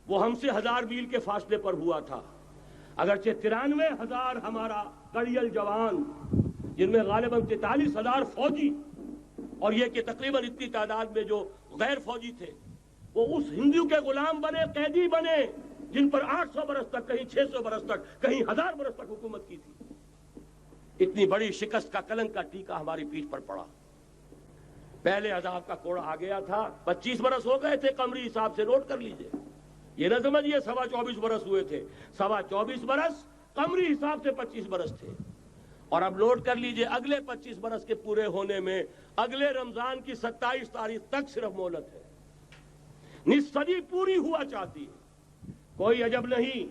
وہ ہم سے 1000 میل کے فاصلے پر ہوا تھا، اگرچہ 93,000 ہمارا کڑیل جوان، جن میں غالباً 43,000 فوجی، اور یہ کہ تقریباً اتنی تعداد میں جو غیر فوجی تھے، وہ اس ہندو کے غلام بنے، قیدی بنے، جن پر 800 برس تک، کہیں 600 برس تک، کہیں 1000 برس تک حکومت کی تھی۔ اتنی بڑی شکست کا کلنک کا ٹیکا ہماری پیٹھ پر پڑا۔ پہلے عذاب کا کوڑا آ گیا تھا، 25 برس ہو گئے تھے قمری حساب سے، نوٹ کر لیجئے، یہ نہ سمجھیے 24.25 برس ہوئے تھے، 24.25 برس قمری حساب سے 25 برس تھے۔ اور اب نوٹ کر لیجئے اگلے 25 برس کے پورے ہونے میں اگلے رمضان کی 27 تاریخ تک صرف مہلت ہے۔ نصف صدی پوری ہوا چاہتی ہے۔ کوئی عجب نہیں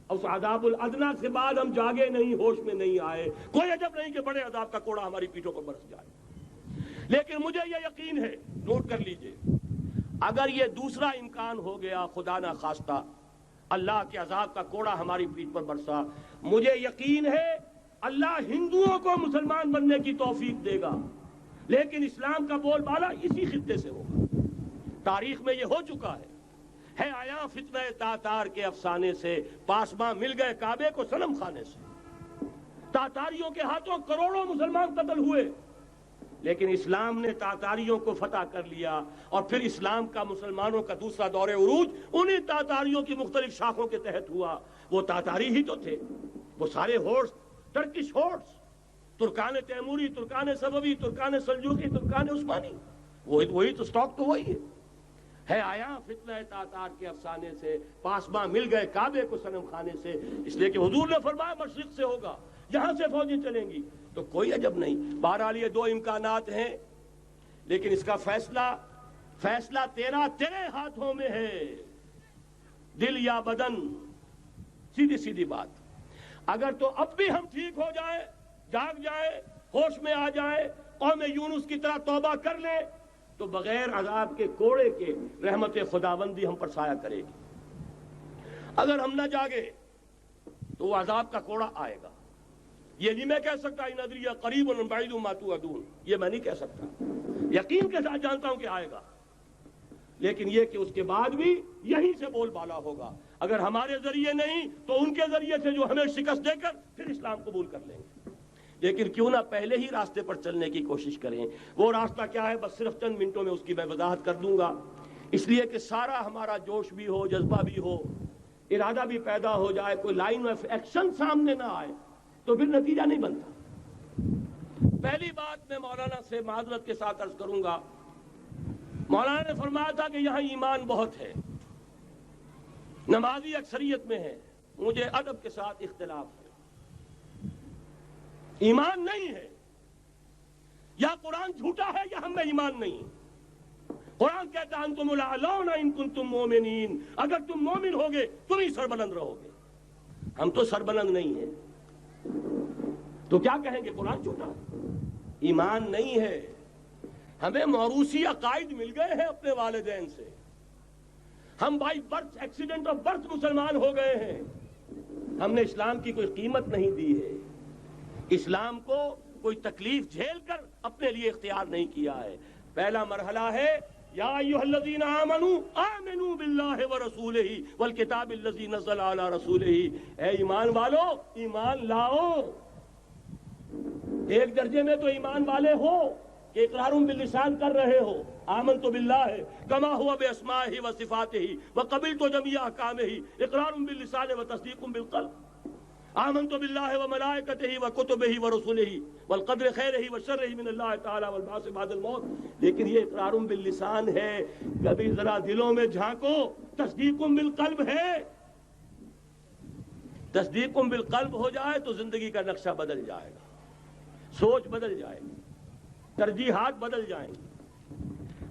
اس عذاب الادنیٰ سے بعد ہم جاگے نہیں، ہوش میں نہیں آئے، کوئی عجب نہیں کہ بڑے عذاب کا کوڑا ہماری پیٹھوں پر برس جائے۔ لیکن مجھے یہ یقین ہے، نوٹ کر لیجئے، اگر یہ دوسرا امکان ہو گیا، خدا نہ خواستہ اللہ کے عذاب کا کوڑا ہماری پیٹھ پر برسا، مجھے یقین ہے اللہ ہندوؤں کو مسلمان بننے کی توفیق دے گا، لیکن اسلام کا بول بالا اسی خطے سے ہوگا. تاریخ میں یہ ہو چکا ہے آیا فتنہ تاتار کے افسانے سے، پاسباں مل گئے کعبے کو صنم خانے سے. تاتاریوں کے ہاتھوں کروڑوں مسلمان قتل ہوئے، لیکن اسلام نے تاتاریوں کو فتح کر لیا، اور پھر اسلام کا مسلمانوں کا دوسرا دور عروج انہی تاتاریوں کی مختلف شاخوں کے تحت ہوا. وہ تاتاری ہی تو تھے، وہ سارے ہورس، ٹرکش ہورس، ترکان تیموری، ترکان صفوی، ترکان سلجوقی، ترکان عثمانی، وہی تو سٹاک تو وہی ہے آیا فتنہ تاتار کے افسانے سے، پاسباں مل گئے کعبے کو صنم خانے سے. اس لیے کہ حضور نے فرمایا مشرق سے ہوگا، یہاں سے فوجیں چلیں گی، تو کوئی عجب نہیں. بہرحال یہ دو امکانات ہیں، لیکن اس کا فیصلہ تیرے ہاتھوں میں ہے، دل یا بدن. سیدھی بات. اگر تو اب بھی ہم ٹھیک ہو جائیں، جاگ جائیں، ہوش میں آ جائیں، قوم یونس کی طرح توبہ کر لیں، تو بغیر عذاب کے کوڑے کے رحمت خداوندی ہم پر سایہ کرے گی. اگر ہم نہ جاگے تو وہ عذاب کا کوڑا آئے گا. یہ نہیں میں کہہ سکتا ان ادری قریب بعید ما توعدون، یہ میں نہیں کہہ سکتا، یقین کے ساتھ جانتا ہوں کہ آئے گا، لیکن یہ کہ اس کے بعد بھی یہیں سے بول بالا ہوگا. اگر ہمارے ذریعے نہیں تو ان کے ذریعے سے، جو ہمیں شکست دے کر پھر اسلام قبول کر لیں گے. لیکن کیوں نہ پہلے ہی راستے پر چلنے کی کوشش کریں. وہ راستہ کیا ہے بس صرف چند منٹوں میں اس کی میں وضاحت کر دوں گا، اس لیے کہ سارا ہمارا جوش بھی ہو، جذبہ بھی ہو، ارادہ بھی پیدا ہو جائے، کوئی لائن آف ایکشن سامنے نہ آئے تو پھر نتیجہ نہیں بنتا. پہلی بات میں مولانا سے معذرت کے ساتھ عرض کروں گا. مولانا نے فرمایا تھا کہ یہاں ایمان بہت ہے، نمازی اکثریت میں ہے. مجھے ادب کے ساتھ اختلاف ہے، ایمان نہیں ہے. یا قرآن جھوٹا ہے یا ہم میں ایمان نہیں. قرآن کہتا ہے انتم الاعلون ان کنتم مومنین، اگر تم مومن ہوگے تم ہی سربلند رہو گے. ہم تو سربلند نہیں ہیں، تو کیا کہیں گے قرآن جھوٹا ہے، ایمان نہیں ہے. ہمیں موروثی عقائد مل گئے ہیں اپنے والدین سے، ہم by birth, accident of birth مسلمان ہو گئے ہیں. ہم نے اسلام کی کوئی قیمت نہیں دی ہے، اسلام کو کوئی تکلیف جھیل کر اپنے لیے اختیار نہیں کیا ہے. پہلا مرحلہ ہے یا ایھا الذین آمنوا آمنوا باللہ ورسولہ والکتاب الذی نزل علی رسولہ. اے ایمان والو ایمان لاؤ. ایک درجے میں تو ایمان والے ہو کہ اقرار باللسان کر رہے ہو، آمنت باللہ کما ہوا باسمائہ وصفاتہ وقبلت جمیع احکامہ، اقرار باللسان وتصدیق بالقلب. آمنت باللہ وملائکتہ وکتبہ ورسلہ والقدر خیرہ وشرہ من اللہ تعالی والبعث بعد الموت. لیکن یہ اقرار باللسان ہے، کبھی ذرا دلوں میں جھانکو، تصدیق بالقلب ہے. تصدیق بالقلب ہو جائے تو زندگی کا نقشہ بدل جائے گا، سوچ بدل جائے گی، ترجیحات بدل جائیں گی.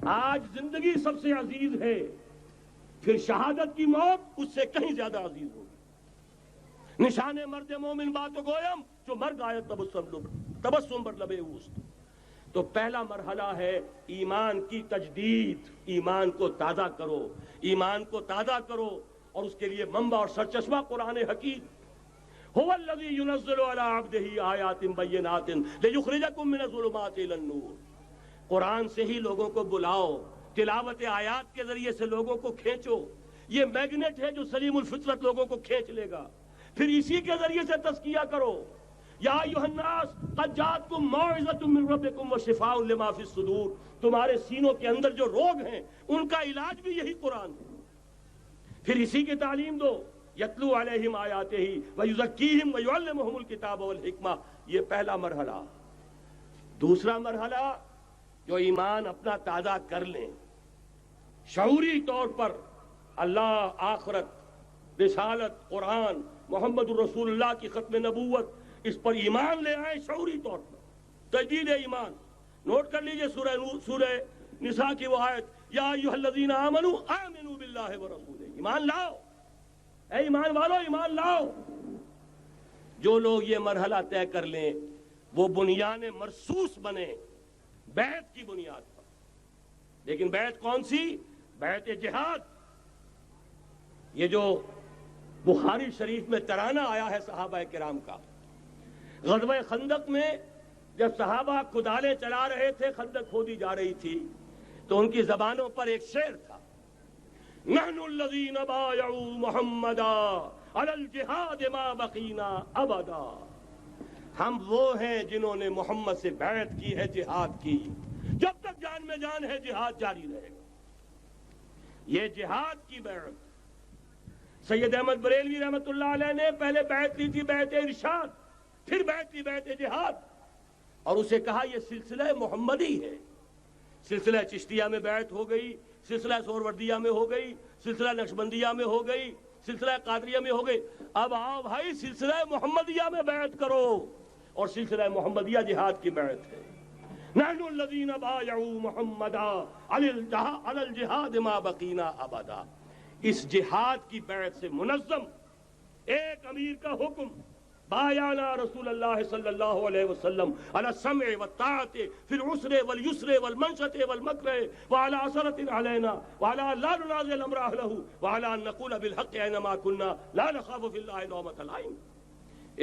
آج زندگی سب سے عزیز ہے، پھر شہادت کی موت اس سے کہیں زیادہ عزیز ہوگی. نشان مرد مومن بات گویم جو مرگ آیت تبسم بر لبے اوست. تو پہلا مرحلہ ہے ایمان کی تجدید. ایمان کو تازہ کرو، ایمان کو تازہ کرو، اور اس کے لیے منبع اور سرچشمہ قرآن حکیم. هو الذی ينزل علی عبدہ آیات بینات لیخرجکم من الظلمات الی النور. قرآن سے ہی لوگوں کو بلاؤ، تلاوت آیات کے ذریعے سے لوگوں کو کھینچو. یہ میگنیٹ ہے جو سلیم الفطرت لوگوں کو کھینچ لے گا. پھر اسی کے ذریعے سے تزکیہ کرو. یا ایھا الناس قد جاءتکم موعظۃ من ربکم وشفاء لما فی الصدور. تمہارے سینوں کے اندر جو روگ ہیں ان کا علاج بھی یہی قرآن ہے. پھر اسی کی تعلیم دو. یتلو علیہم آیاتہ ویزکیہم ویعلمہم الکتاب والحکمہ. یہ پہلا مرحلہ. دوسرا مرحلہ جو ایمان اپنا تازہ کر لیں، شعوری طور پر اللہ، آخرت، رسالت، قرآن، محمد الرسول اللہ کی ختم نبوت، اس پر ایمان لے آئیں شعوری طور پر. تجدید ایمان. نوٹ کر لیجئے سورہ نساء کی وہ آیت یا ایھا الذین آمنوا آمنوا باللہ ورسولہ. ایمان لاؤ، اے ایمان والو ایمان لاؤ. جو لوگ یہ مرحلہ طے کر لیں وہ بنیان مرصوص بنے بیعت کی بنیاد پر. لیکن بیعت کون سی؟ بیعت جہاد. یہ جو بخاری شریف میں ترانہ آیا ہے صحابہ کرام کا، غزوہ خندق میں جب صحابہ کدالیں چلا رہے تھے، خندق کھودی جا رہی تھی، تو ان کی زبانوں پر ایک شعر تھا، نحن الذین بایعوا محمدا علی الجہاد ما بقینا ابدا، ہم وہ ہیں جنہوں نے محمد سے بیعت کی ہے جہاد کی، جب تک جان میں جان ہے جہاد جاری رہے گا۔ یہ جہاد کی بیعت، سید احمد بریلوی رحمۃ اللہ علیہ نے پہلے بیعت لی تھی بیعت ارشاد، پھر بیعت لی بیعت جہاد، اور اسے کہا یہ سلسلہ محمدی ہے۔ سلسلہ چشتیہ میں بیعت ہو گئی، سلسلہ سہروردیہ میں ہو گئی، سلسلہ نقشبندیہ میں ہو گئی، سلسلہ قادریہ میں ہو گئی، اب آؤ بھائی سلسلہ محمدیہ میں بیعت کرو، اور سلسلہ محمدیہ جہاد کی بیعت ہے۔ نحن الذین بایعوا محمدا علی الجہاد ما بقینا ابدا، اس جہاد کی بیعت سے منظم ایک امیر کا حکم، بایعنا رسول اللہ صلی اللہ علیہ وسلم علی السمع والطاعۃ فی العسر والیسر والمنشط والمکرہ وعلی اثرۃ علینا وعلی لا ننازع الامر اہلہ وعلی ان نقول بالحق اینما کنا لا نخاف فی اللہ لومۃ لائم۔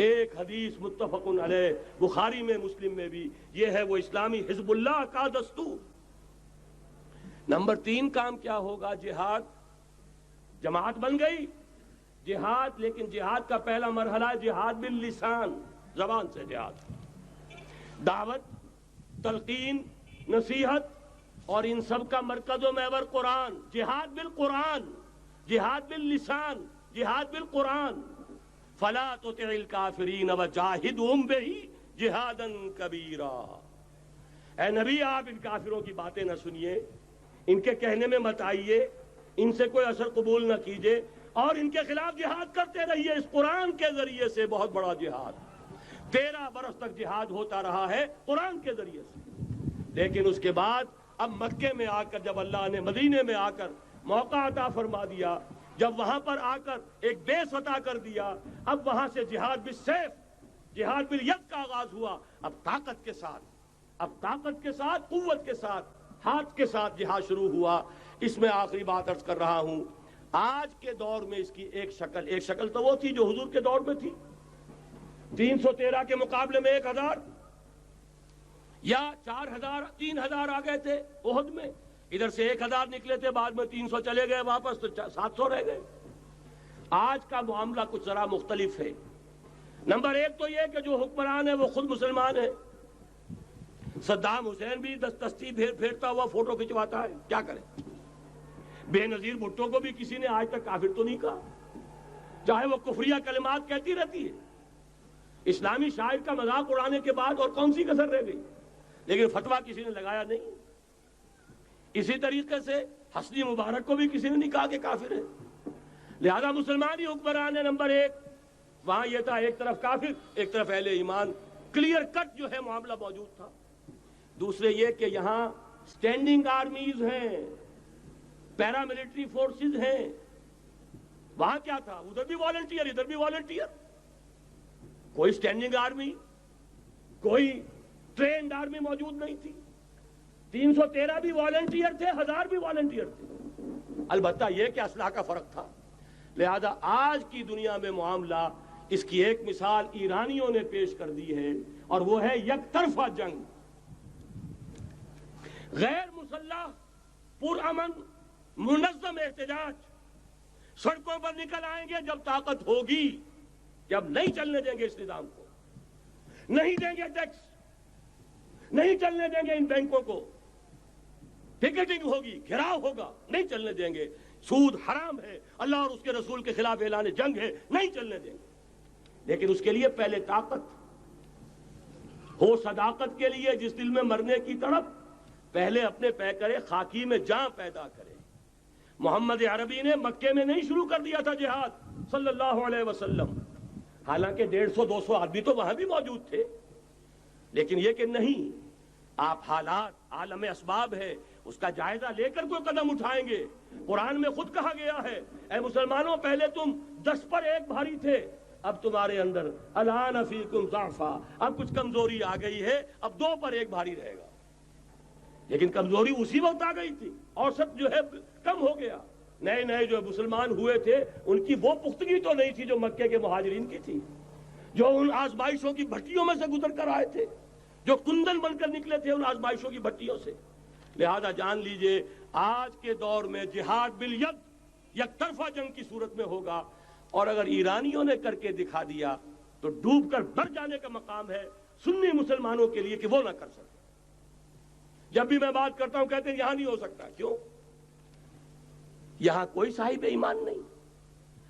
ایک حدیث متفق علیہ، بخاری میں مسلم میں بھی، یہ ہے وہ اسلامی حزب اللہ کا دستور۔ نمبر 3 کام کیا ہوگا؟ جہاد، جماعت بن گئی جہاد، لیکن جہاد کا پہلا مرحلہ ہے جہاد باللسان، زبان سے جہاد، دعوت، تلقین، نصیحت، اور ان سب کا مرکز و محور قرآن، جہاد بالقرآن، جہاد باللسان، جہاد بالقرآن۔ فلا تطع الکافرین وجاہدہم بہ جہادا کبیرا، اے نبی آپ ان کافروں کی باتیں نہ سنیے، ان کے کہنے میں مت آئیے، ان سے کوئی اثر قبول نہ کیجیے، اور ان کے خلاف جہاد کرتے رہیے اس قرآن کے ذریعے سے۔ بہت بڑا جہاد، 13 برس تک جہاد ہوتا رہا ہے قرآن کے ذریعے سے، لیکن اس کے بعد اب مکے میں آ کر، جب اللہ نے مدینے میں آ کر موقع عطا فرما دیا، جب وہاں پر آ کر ایک بیس عطا کر دیا، اب وہاں سے جہاد بالسیف، جہاد بالید کا آغاز ہوا۔ اب طاقت کے ساتھ، قوت کے ساتھ، ہاتھ کے ساتھ جہاد شروع ہوا۔ اس میں آخری بات عرض کر رہا ہوں، آج کے دور میں اس کی ایک شکل تو وہ تھی جو حضور کے دور میں تھی، 313 کے مقابلے میں 1000 یا 4000 3000 آ گئے تھے احد میں، ادھر سے 1000 نکلے تھے، بعد میں 300 چلے گئے واپس، تو 700 رہ گئے۔ آج کا معاملہ کچھ ذرا مختلف ہے۔ نمبر 1 تو یہ کہ جو حکمران ہے وہ خود مسلمان ہے، صدام حسین بھی دستی پھیرتا ہوا فوٹو کھنچواتا ہے، کیا کرے؟ بے نظیر بھٹو کو بھی کسی نے آج تک کافر تو نہیں کہا، چاہے وہ کفریہ کلمات کہتی رہتی ہے۔ اسلامی شاعر کا مذاق اڑانے کے بعد اور کون سی کسر رہ گئی؟ لیکن فتویٰ کسی نے لگایا نہیں۔ اسی طریقے سے حسنی مبارک کو بھی کسی نے نہیں کہا کہ کافر ہے، لہذا مسلمان ہی حکمران ہے۔ نمبر 1 وہاں یہ تھا، ایک طرف کافر، ایک طرف اہل ایمان، کلیئر کٹ جو ہے معاملہ موجود تھا۔ دوسرے یہ کہ یہاں سٹینڈنگ آرمیز ہیں، پیراملٹری فورسز ہیں، وہاں کیا تھا؟ ادھر بھی والنٹیئر، ادھر بھی والنٹیئر، کوئی سٹینڈنگ آرمی، کوئی ٹرینڈ آرمی موجود نہیں تھی۔ 313 بھی والنٹیئر تھے، 1000 بھی والنٹیئر تھے، البتہ یہ کہ اسلحہ کا فرق تھا۔ لہذا آج کی دنیا میں معاملہ، اس کی ایک مثال ایرانیوں نے پیش کر دی ہے، اور وہ ہے یک طرفہ جنگ، غیر مسلح، پرامن، منظم احتجاج، سڑکوں پر نکل آئیں گے جب طاقت ہوگی، جب نہیں چلنے دیں گے اس نظام کو، نہیں دیں گے ٹیکس، نہیں چلنے دیں گے ان بینکوں کو، پکیٹنگ ہوگی، گھراؤ ہوگا، نہیں چلنے دیں گے، سود حرام ہے، اللہ اور اس کے رسول کے خلاف اعلان جنگ ہے، نہیں چلنے دیں گے۔ لیکن اس کے لیے پہلے طاقت ہو، صداقت کے لیے جس دل میں مرنے کی تڑپ، پہلے اپنے پیکرے خاکی میں جاں پیدا کرے۔ محمد عربی نے مکے میں نہیں شروع کر دیا تھا جہاد صلی اللہ علیہ وسلم، حالانکہ 150-200 آدمی تو وہاں بھی موجود تھے، لیکن یہ کہ نہیں، آپ حالات، عالم اسباب ہے، اس کا جائزہ لے کر کوئی قدم اٹھائیں گے۔ قرآن میں خود کہا گیا ہے، اے مسلمانوں پہلے تم 10 پر 1 بھاری تھے، اب تمہارے اندر الآن فیکم ضعفا، اب کچھ کمزوری آ گئی ہے، اب 2 پر 1 بھاری رہے گا۔ لیکن کمزوری اسی وقت آ گئی تھی، اوسط جو ہے کم ہو گیا۔ نئے جو مسلمان ہوئے تھے ان کی وہ پختگی تو نہیں تھی جو مکے کے مہاجرین کی تھی، جو ان آزمائشوں کی بھٹیوں میں سے گزر کر آئے تھے۔ جو کندن بن کر نکلے تھے ان آزمائشوں کی بھٹیوں سے۔ لہذا جان لیجئے آج کے دور میں جہاد بالید یک طرفہ جنگ کی صورت میں ہوگا، اور اگر ایرانیوں نے کر کے دکھا دیا تو ڈوب کر مر جانے کا مقام ہے سنی مسلمانوں کے لیے کہ وہ نہ کر سکے۔ جب بھی میں بات کرتا ہوں کہتے ہیں یہاں نہیں ہو سکتا، کیوں؟ یہاں کوئی صاحب ایمان نہیں،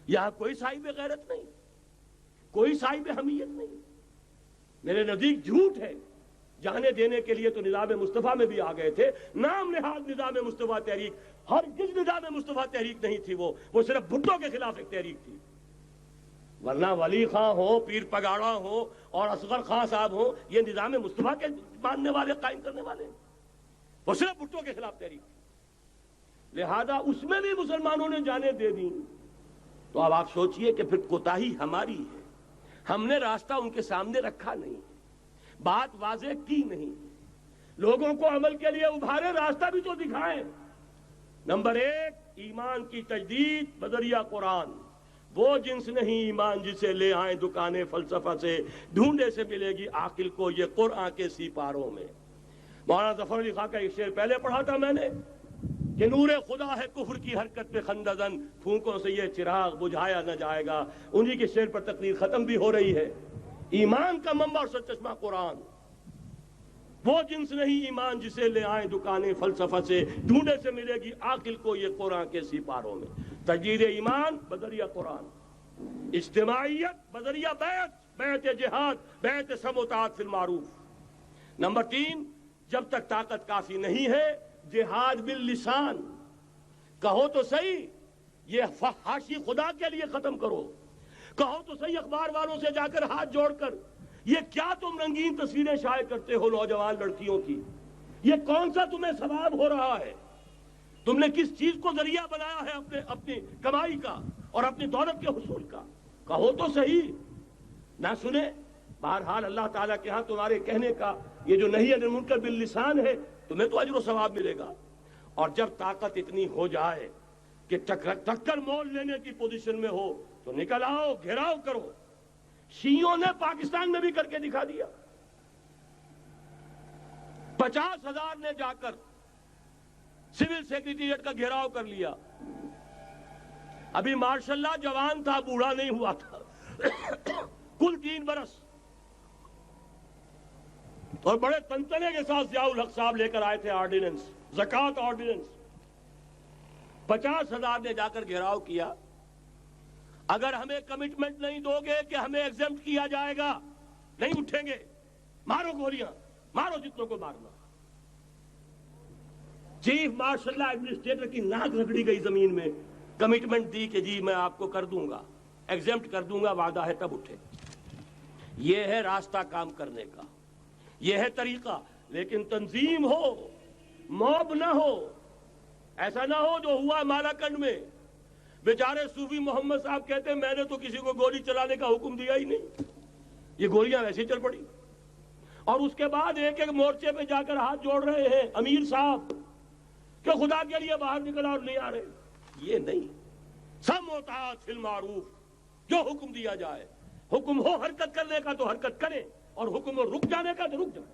یہاں کوئی صاحب غیرت نہیں، کوئی صاحب حمیت نہیں۔ میرے نزدیک جھوٹ ہے۔ جانے دینے کے لیے تو نظام مصطفیٰ میں بھی آ گئے تھے، نام نہاد نظام مصطفیٰ تحریک، ہرگز نظام مصطفیٰ تحریک نہیں تھی، وہ صرف بھٹو کے خلاف ایک تحریک تھی، ورنہ ولی خاں ہو، پیر پگاڑا ہو اور اصغر خان صاحب ہو، یہ نظام مصطفیٰ کے ماننے والے، قائم کرنے والے، وہ صرف بھٹو کے خلاف تحریک تھی۔ لہذا اس میں بھی مسلمانوں نے جانیں دے دیں، تو اب آپ سوچئے کہ پھر کوتاہی ہماری ہے، ہم نے راستہ ان کے سامنے رکھا نہیں، بات واضح کی نہیں، لوگوں کو عمل کے لیے ابھارے، راستہ بھی تو دکھائیں۔ نمبر 1 ایمان کی تجدید بذریعہ قرآن، وہ جنس نہیں ایمان جسے لے آئیں دکانیں فلسفہ سے، ڈھونڈے سے ملے گی عاقل کو یہ قرآن کے سیپاروں میں۔ مولانا ظفر علی خان کا ایک شعر پہلے پڑھا تھا میں نے کہ نور خدا ہے کفر کی حرکت پہ خندزن، پھونکوں سے یہ چراغ بجھایا نہ جائے گا۔ انہی کے شعر پر تقریر ختم بھی ہو رہی ہے۔ ایمان کا منبع اور سرچشمہ قرآن، وہ جنس نہیں ایمان جسے لے آئیں دکانیں فلسفہ سے، ڈھونڈے سے ملے گی عاقل کو یہ قرآن کے سیپاروں میں۔ تجدید ایمان بذریعہ قرآن، اجتماعیت بذریعہ بیعت جہاد، بیعت سم و طاعت فی المعروف۔ نمبر 3 جب تک طاقت کافی نہیں ہے جہاد باللسان، کہو تو صحیح یہ فحاشی خدا کے لیے ختم کرو، کہو تو صحیح اخبار والوں سے جا کر ہاتھ جوڑ کر یہ کیا تم رنگین تصویریں شائع کرتے ہو نوجوان لڑکیوں کی، یہ کون سا تمہیں ثواب ہو رہا ہے، تم نے کس چیز کو ذریعہ بنایا ہے اپنی کمائی کا اور اپنی دولت کے حصول کا، کہو تو صحیح، نہ سنے۔ بہرحال اللہ تعالیٰ کے ہاں تمہارے کہنے کا یہ جو نہیں ہے منکر باللسان ہے، تمہیں تو اجر و ثواب ملے گا۔ اور جب طاقت اتنی ہو جائے کہ ٹکر مول لینے کی پوزیشن میں ہو تو نکل آؤ، گھیراؤ کرو۔ شیعوں نے پاکستان میں بھی کر کے دکھا دیا، 50,000 نے جا کر سول سیکریٹریٹ کا گھیراؤ کر لیا۔ ابھی ماشاء اللہ جوان تھا، بوڑھا نہیں ہوا تھا، کل 3 برس، اور بڑے تنتنے کے ساتھ ضیاء الحق صاحب لے کر آئے تھے آرڈیننس، زکوٰۃ آرڈیننس۔ 50,000 نے جا کر گھیراؤ کیا۔ اگر ہمیں کمٹمنٹ نہیں دو گے کہ ہمیں ایگزمپٹ کیا جائے گا، نہیں اٹھیں گے، مارو گولیاں، مارو جتنوں کو مارنا۔ چیف مارشل اللہ ایڈمنسٹریٹر کی ناک رگڑی گئی زمین میں، کمٹمنٹ دی کہ جی میں آپ کو کر دوں گا، ایگزمپٹ کر دوں گا، وعدہ ہے، تب اٹھے۔ یہ ہے راستہ کام کرنے کا، یہ ہے طریقہ۔ لیکن تنظیم ہو، موب نہ ہو، ایسا نہ ہو جو ہوا مالاکنڈ میں۔ بیچارے صوفی محمد صاحب کہتے ہیں میں نے تو کسی کو گولی چلانے کا حکم دیا ہی نہیں، یہ گولیاں ویسے چل پڑی۔ اور اس کے بعد ایک ایک مورچے پہ جا کر ہاتھ جوڑ رہے ہیں امیر صاحب کہ خدا کے لیے باہر نکل اور نہیں آ رہے۔ یہ نہیں، سم و طاعت فی المعروف، جو حکم دیا جائے، حکم ہو حرکت کرنے کا تو حرکت کریں، اور حکم ہو رک جانے کا تو رک جائیں۔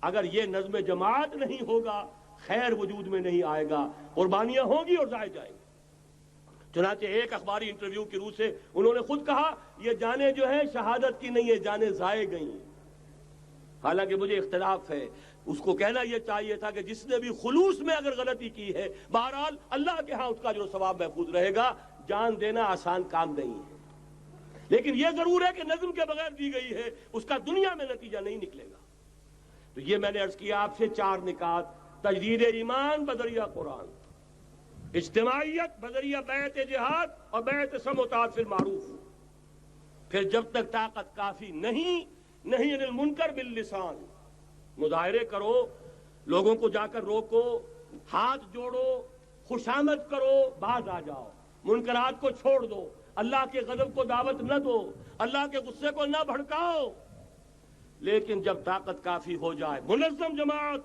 اگر یہ نظم جماعت نہیں ہوگا خیر وجود میں نہیں آئے گا، قربانیاں ہوں گی اور ضائع جائیں گی۔ چنانچہ ایک اخباری انٹرویو کی روح سے انہوں نے خود کہا یہ جانیں جو ہیں شہادت کی نہیں، یہ جانیں ضائع گئیں۔ حالانکہ مجھے اختلاف ہے، اس کو کہنا یہ چاہیے تھا کہ جس نے بھی خلوص میں اگر غلطی کی ہے بہرحال اللہ کے ہاں اس کا جو ثواب محفوظ رہے گا۔ جان دینا آسان کام نہیں ہے، لیکن یہ ضرور ہے کہ نظم کے بغیر دی گئی ہے اس کا دنیا میں نتیجہ نہیں نکلے گا۔ تو یہ میں نے عرض کیا آپ سے 4 نکات: تجدید ایمان بذریعہ قرآن، اجتماعیت بذریعہ بیعت جہاد اور بیعت سم و طاعت فی المعروف۔ پھر جب تک طاقت کافی نہیں عن المنکر باللسان، مظاہرے کرو، لوگوں کو جا کر روکو، ہاتھ جوڑو، خوشامد کرو، باز آ جاؤ، منکرات کو چھوڑ دو، اللہ کے غضب کو دعوت نہ دو، اللہ کے غصے کو نہ بھڑکاؤ۔ لیکن جب طاقت کافی ہو جائے، منظم جماعت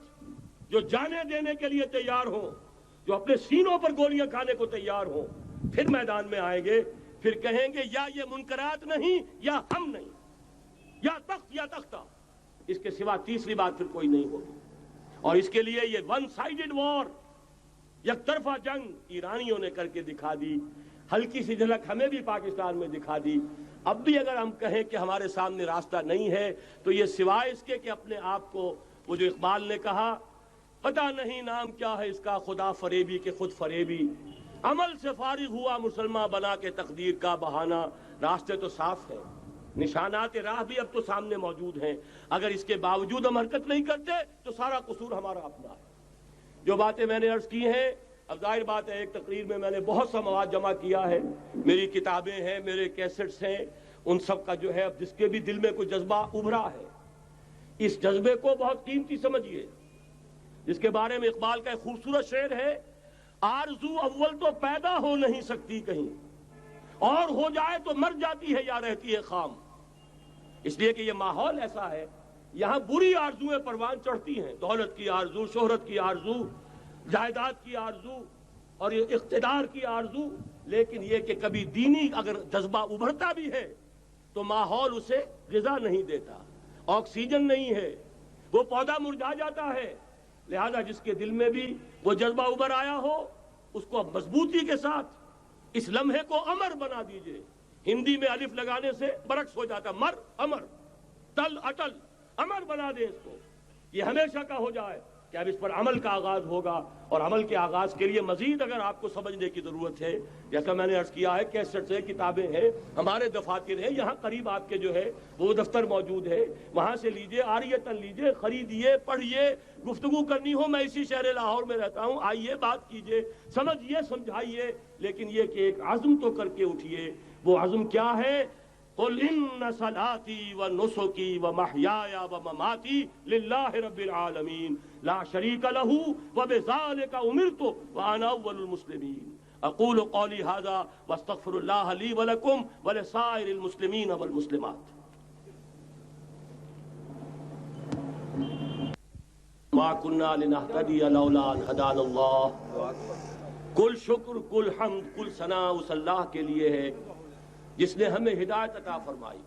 جو جانے دینے کے لیے تیار ہوں، جو اپنے سینوں پر گولیاں کھانے کو تیار ہوں، پھر میدان میں آئیں گے، پھر کہیں گے یا یہ منکرات نہیں یا ہم نہیں، یا تخت یا تختہ، اس کے سوا تیسری بات پھر کوئی نہیں ہوگی. اور اس کے لیے یہ ون سائیڈڈ وار، یک طرفہ جنگ ایرانیوں نے کر کے دکھا دی. ہلکی سی جھلک ہمیں بھی پاکستان میں دکھا دی. اب بھی اگر ہم کہیں کہ ہمارے سامنے راستہ نہیں ہے تو یہ سوائے اس کے کہ اپنے آپ کو وہ جو اقبال نے کہا پتہ نہیں نام کیا ہے اس کا، خدا فریبی کے خود فریبی، عمل سے فارغ ہوا مسلمان بنا کے تقدیر کا بہانہ. راستے تو صاف ہے، نشانات راہ بھی اب تو سامنے موجود ہیں. اگر اس کے باوجود ہم حرکت نہیں کرتے تو سارا قصور ہمارا اپنا ہے. جو باتیں میں نے عرض کی ہیں، اب ظاہر بات ہے ایک تقریر میں نے بہت سا مواد جمع کیا ہے، میری کتابیں ہیں، میرے کیسٹس ہیں، ان سب کا جو ہے اب جس کے بھی دل میں کوئی جذبہ ابھرا ہے اس جذبے کو بہت قیمتی سمجھیے. جس کے بارے میں اقبال کا ایک خوبصورت شعر ہے، آرزو اول تو پیدا ہو نہیں سکتی کہیں، اور ہو جائے تو مر جاتی ہے یا رہتی ہے خام. اس لیے کہ یہ ماحول ایسا ہے، یہاں بری آرزویں پروان چڑھتی ہیں، دولت کی آرزو، شہرت کی آرزو، جائیداد کی آرزو اور اقتدار کی آرزو. لیکن یہ کہ کبھی دینی اگر جذبہ ابھرتا بھی ہے تو ماحول اسے غذا نہیں دیتا، آکسیجن نہیں ہے، وہ پودا مرجھا جاتا ہے. لہذا جس کے دل میں بھی وہ جذبہ ابھر آیا ہو اس کو مضبوطی کے ساتھ اس لمحے کو امر بنا دیجئے. ہندی میں الف لگانے سے برعکس ہو جاتا، مر امر، تل اٹل، امر بنا دیں اس کو. یہ ہمیشہ کا ہو جائے کہ اب اس پر عمل کا آغاز ہوگا. اور عمل کے آغاز کے لیے مزید اگر آپ کو سمجھنے کی ضرورت ہے، جیسا میں نے عرض کیا ہے، کیسٹس ہیں، کتابیں ہیں، ہمارے دفاتر ہیں، یہاں قریب آپ کے جو ہے وہ دفتر موجود ہے، وہاں سے لیجئے، عاریتاً لیجئے، خریدیے، پڑھیے. گفتگو کرنی ہو، میں اسی شہر لاہور میں رہتا ہوں، آئیے بات کیجئے، سمجھیے، سمجھائیے. لیکن یہ کہ ایک عزم تو کر کے اٹھیے. وہ عزم کیا ہے؟ قل ان صلاتي ونسكي ومحياي ومماتي لله رب العالمين لا شريك له وبذلك امرت وانا اول المسلمين. اقول قولي هذا واستغفر الله لي ولكم ولسائر المسلمين والمسلمات. ما كنا لنهتدي لولا ان هدانا الله. کل شکر، کل حمد، کل ثنا اس اللہ کے لیے ہے جس نے ہمیں ہدایت عطا فرمائی،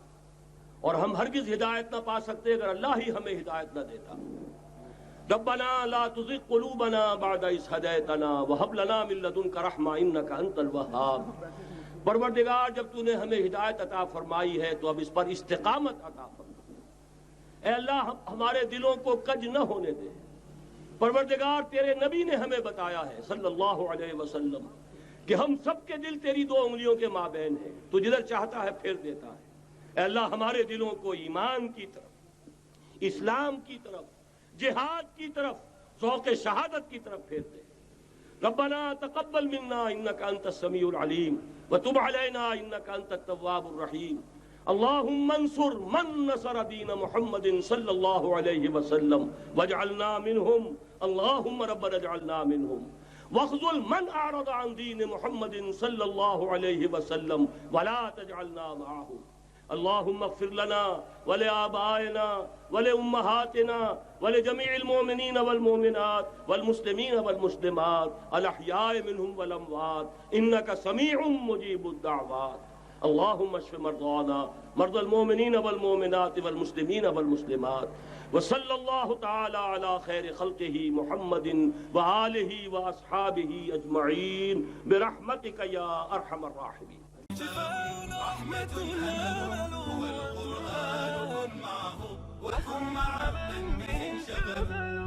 اور ہم ہرگز ہدایت نہ پا سکتے اگر اللہ ہی ہمیں ہدایت نہ دیتا. ربنا لا تزغ قلوبنا بعد إذ هديتنا وهب لنا من لدنك رحمة إنك أنت الوهاب. پروردگار جب تو نے ہمیں ہدایت عطا فرمائی ہے تو اب اس پر استقامت عطا فرما. اے اللہ ہمارے دلوں کو کج نہ ہونے دے. پروردگار تیرے نبی نے ہمیں بتایا ہے صلی اللہ علیہ وسلم کہ ہم سب کے دل تیری دو انگلیوں کے مابین ہیں، تو جدھر چاہتا ہے پھیر دیتا ہے. اے اللہ ہمارے دلوں کو ایمان کی طرف، اسلام کی طرف، جہاد کی طرف، ذوق شہادت کی طرف پھیر دے. ربنا تقبل منا انك انت السميع العليم وتب علينا انك انت التواب الرحيم. اللهم انصر من نصر دين محمد صلى الله عليه وسلم واجعلنا منهم. اللهم ربنا اجعلنا منهم. واخذل من اعرض عن دين محمد صلى الله عليه وسلم ولا تجعلنا معهم. اللهم اغفر لنا ولآبائنا ولأمهاتنا ولجميع المؤمنين والمؤمنات والمسلمين والمسلمات الأحياء منهم والأموات إنك سميع مجيب الدعوات. اللهم اشف مرضانا مرضى المؤمنين والمؤمنات والمسلمين والمسلمات. وصلى الله تعالى على خير خلقه محمد وآله وأصحابه أجمعين برحمتك يا أرحم الراحمين. رحمة الله والقرآن معه وهم مع من شباب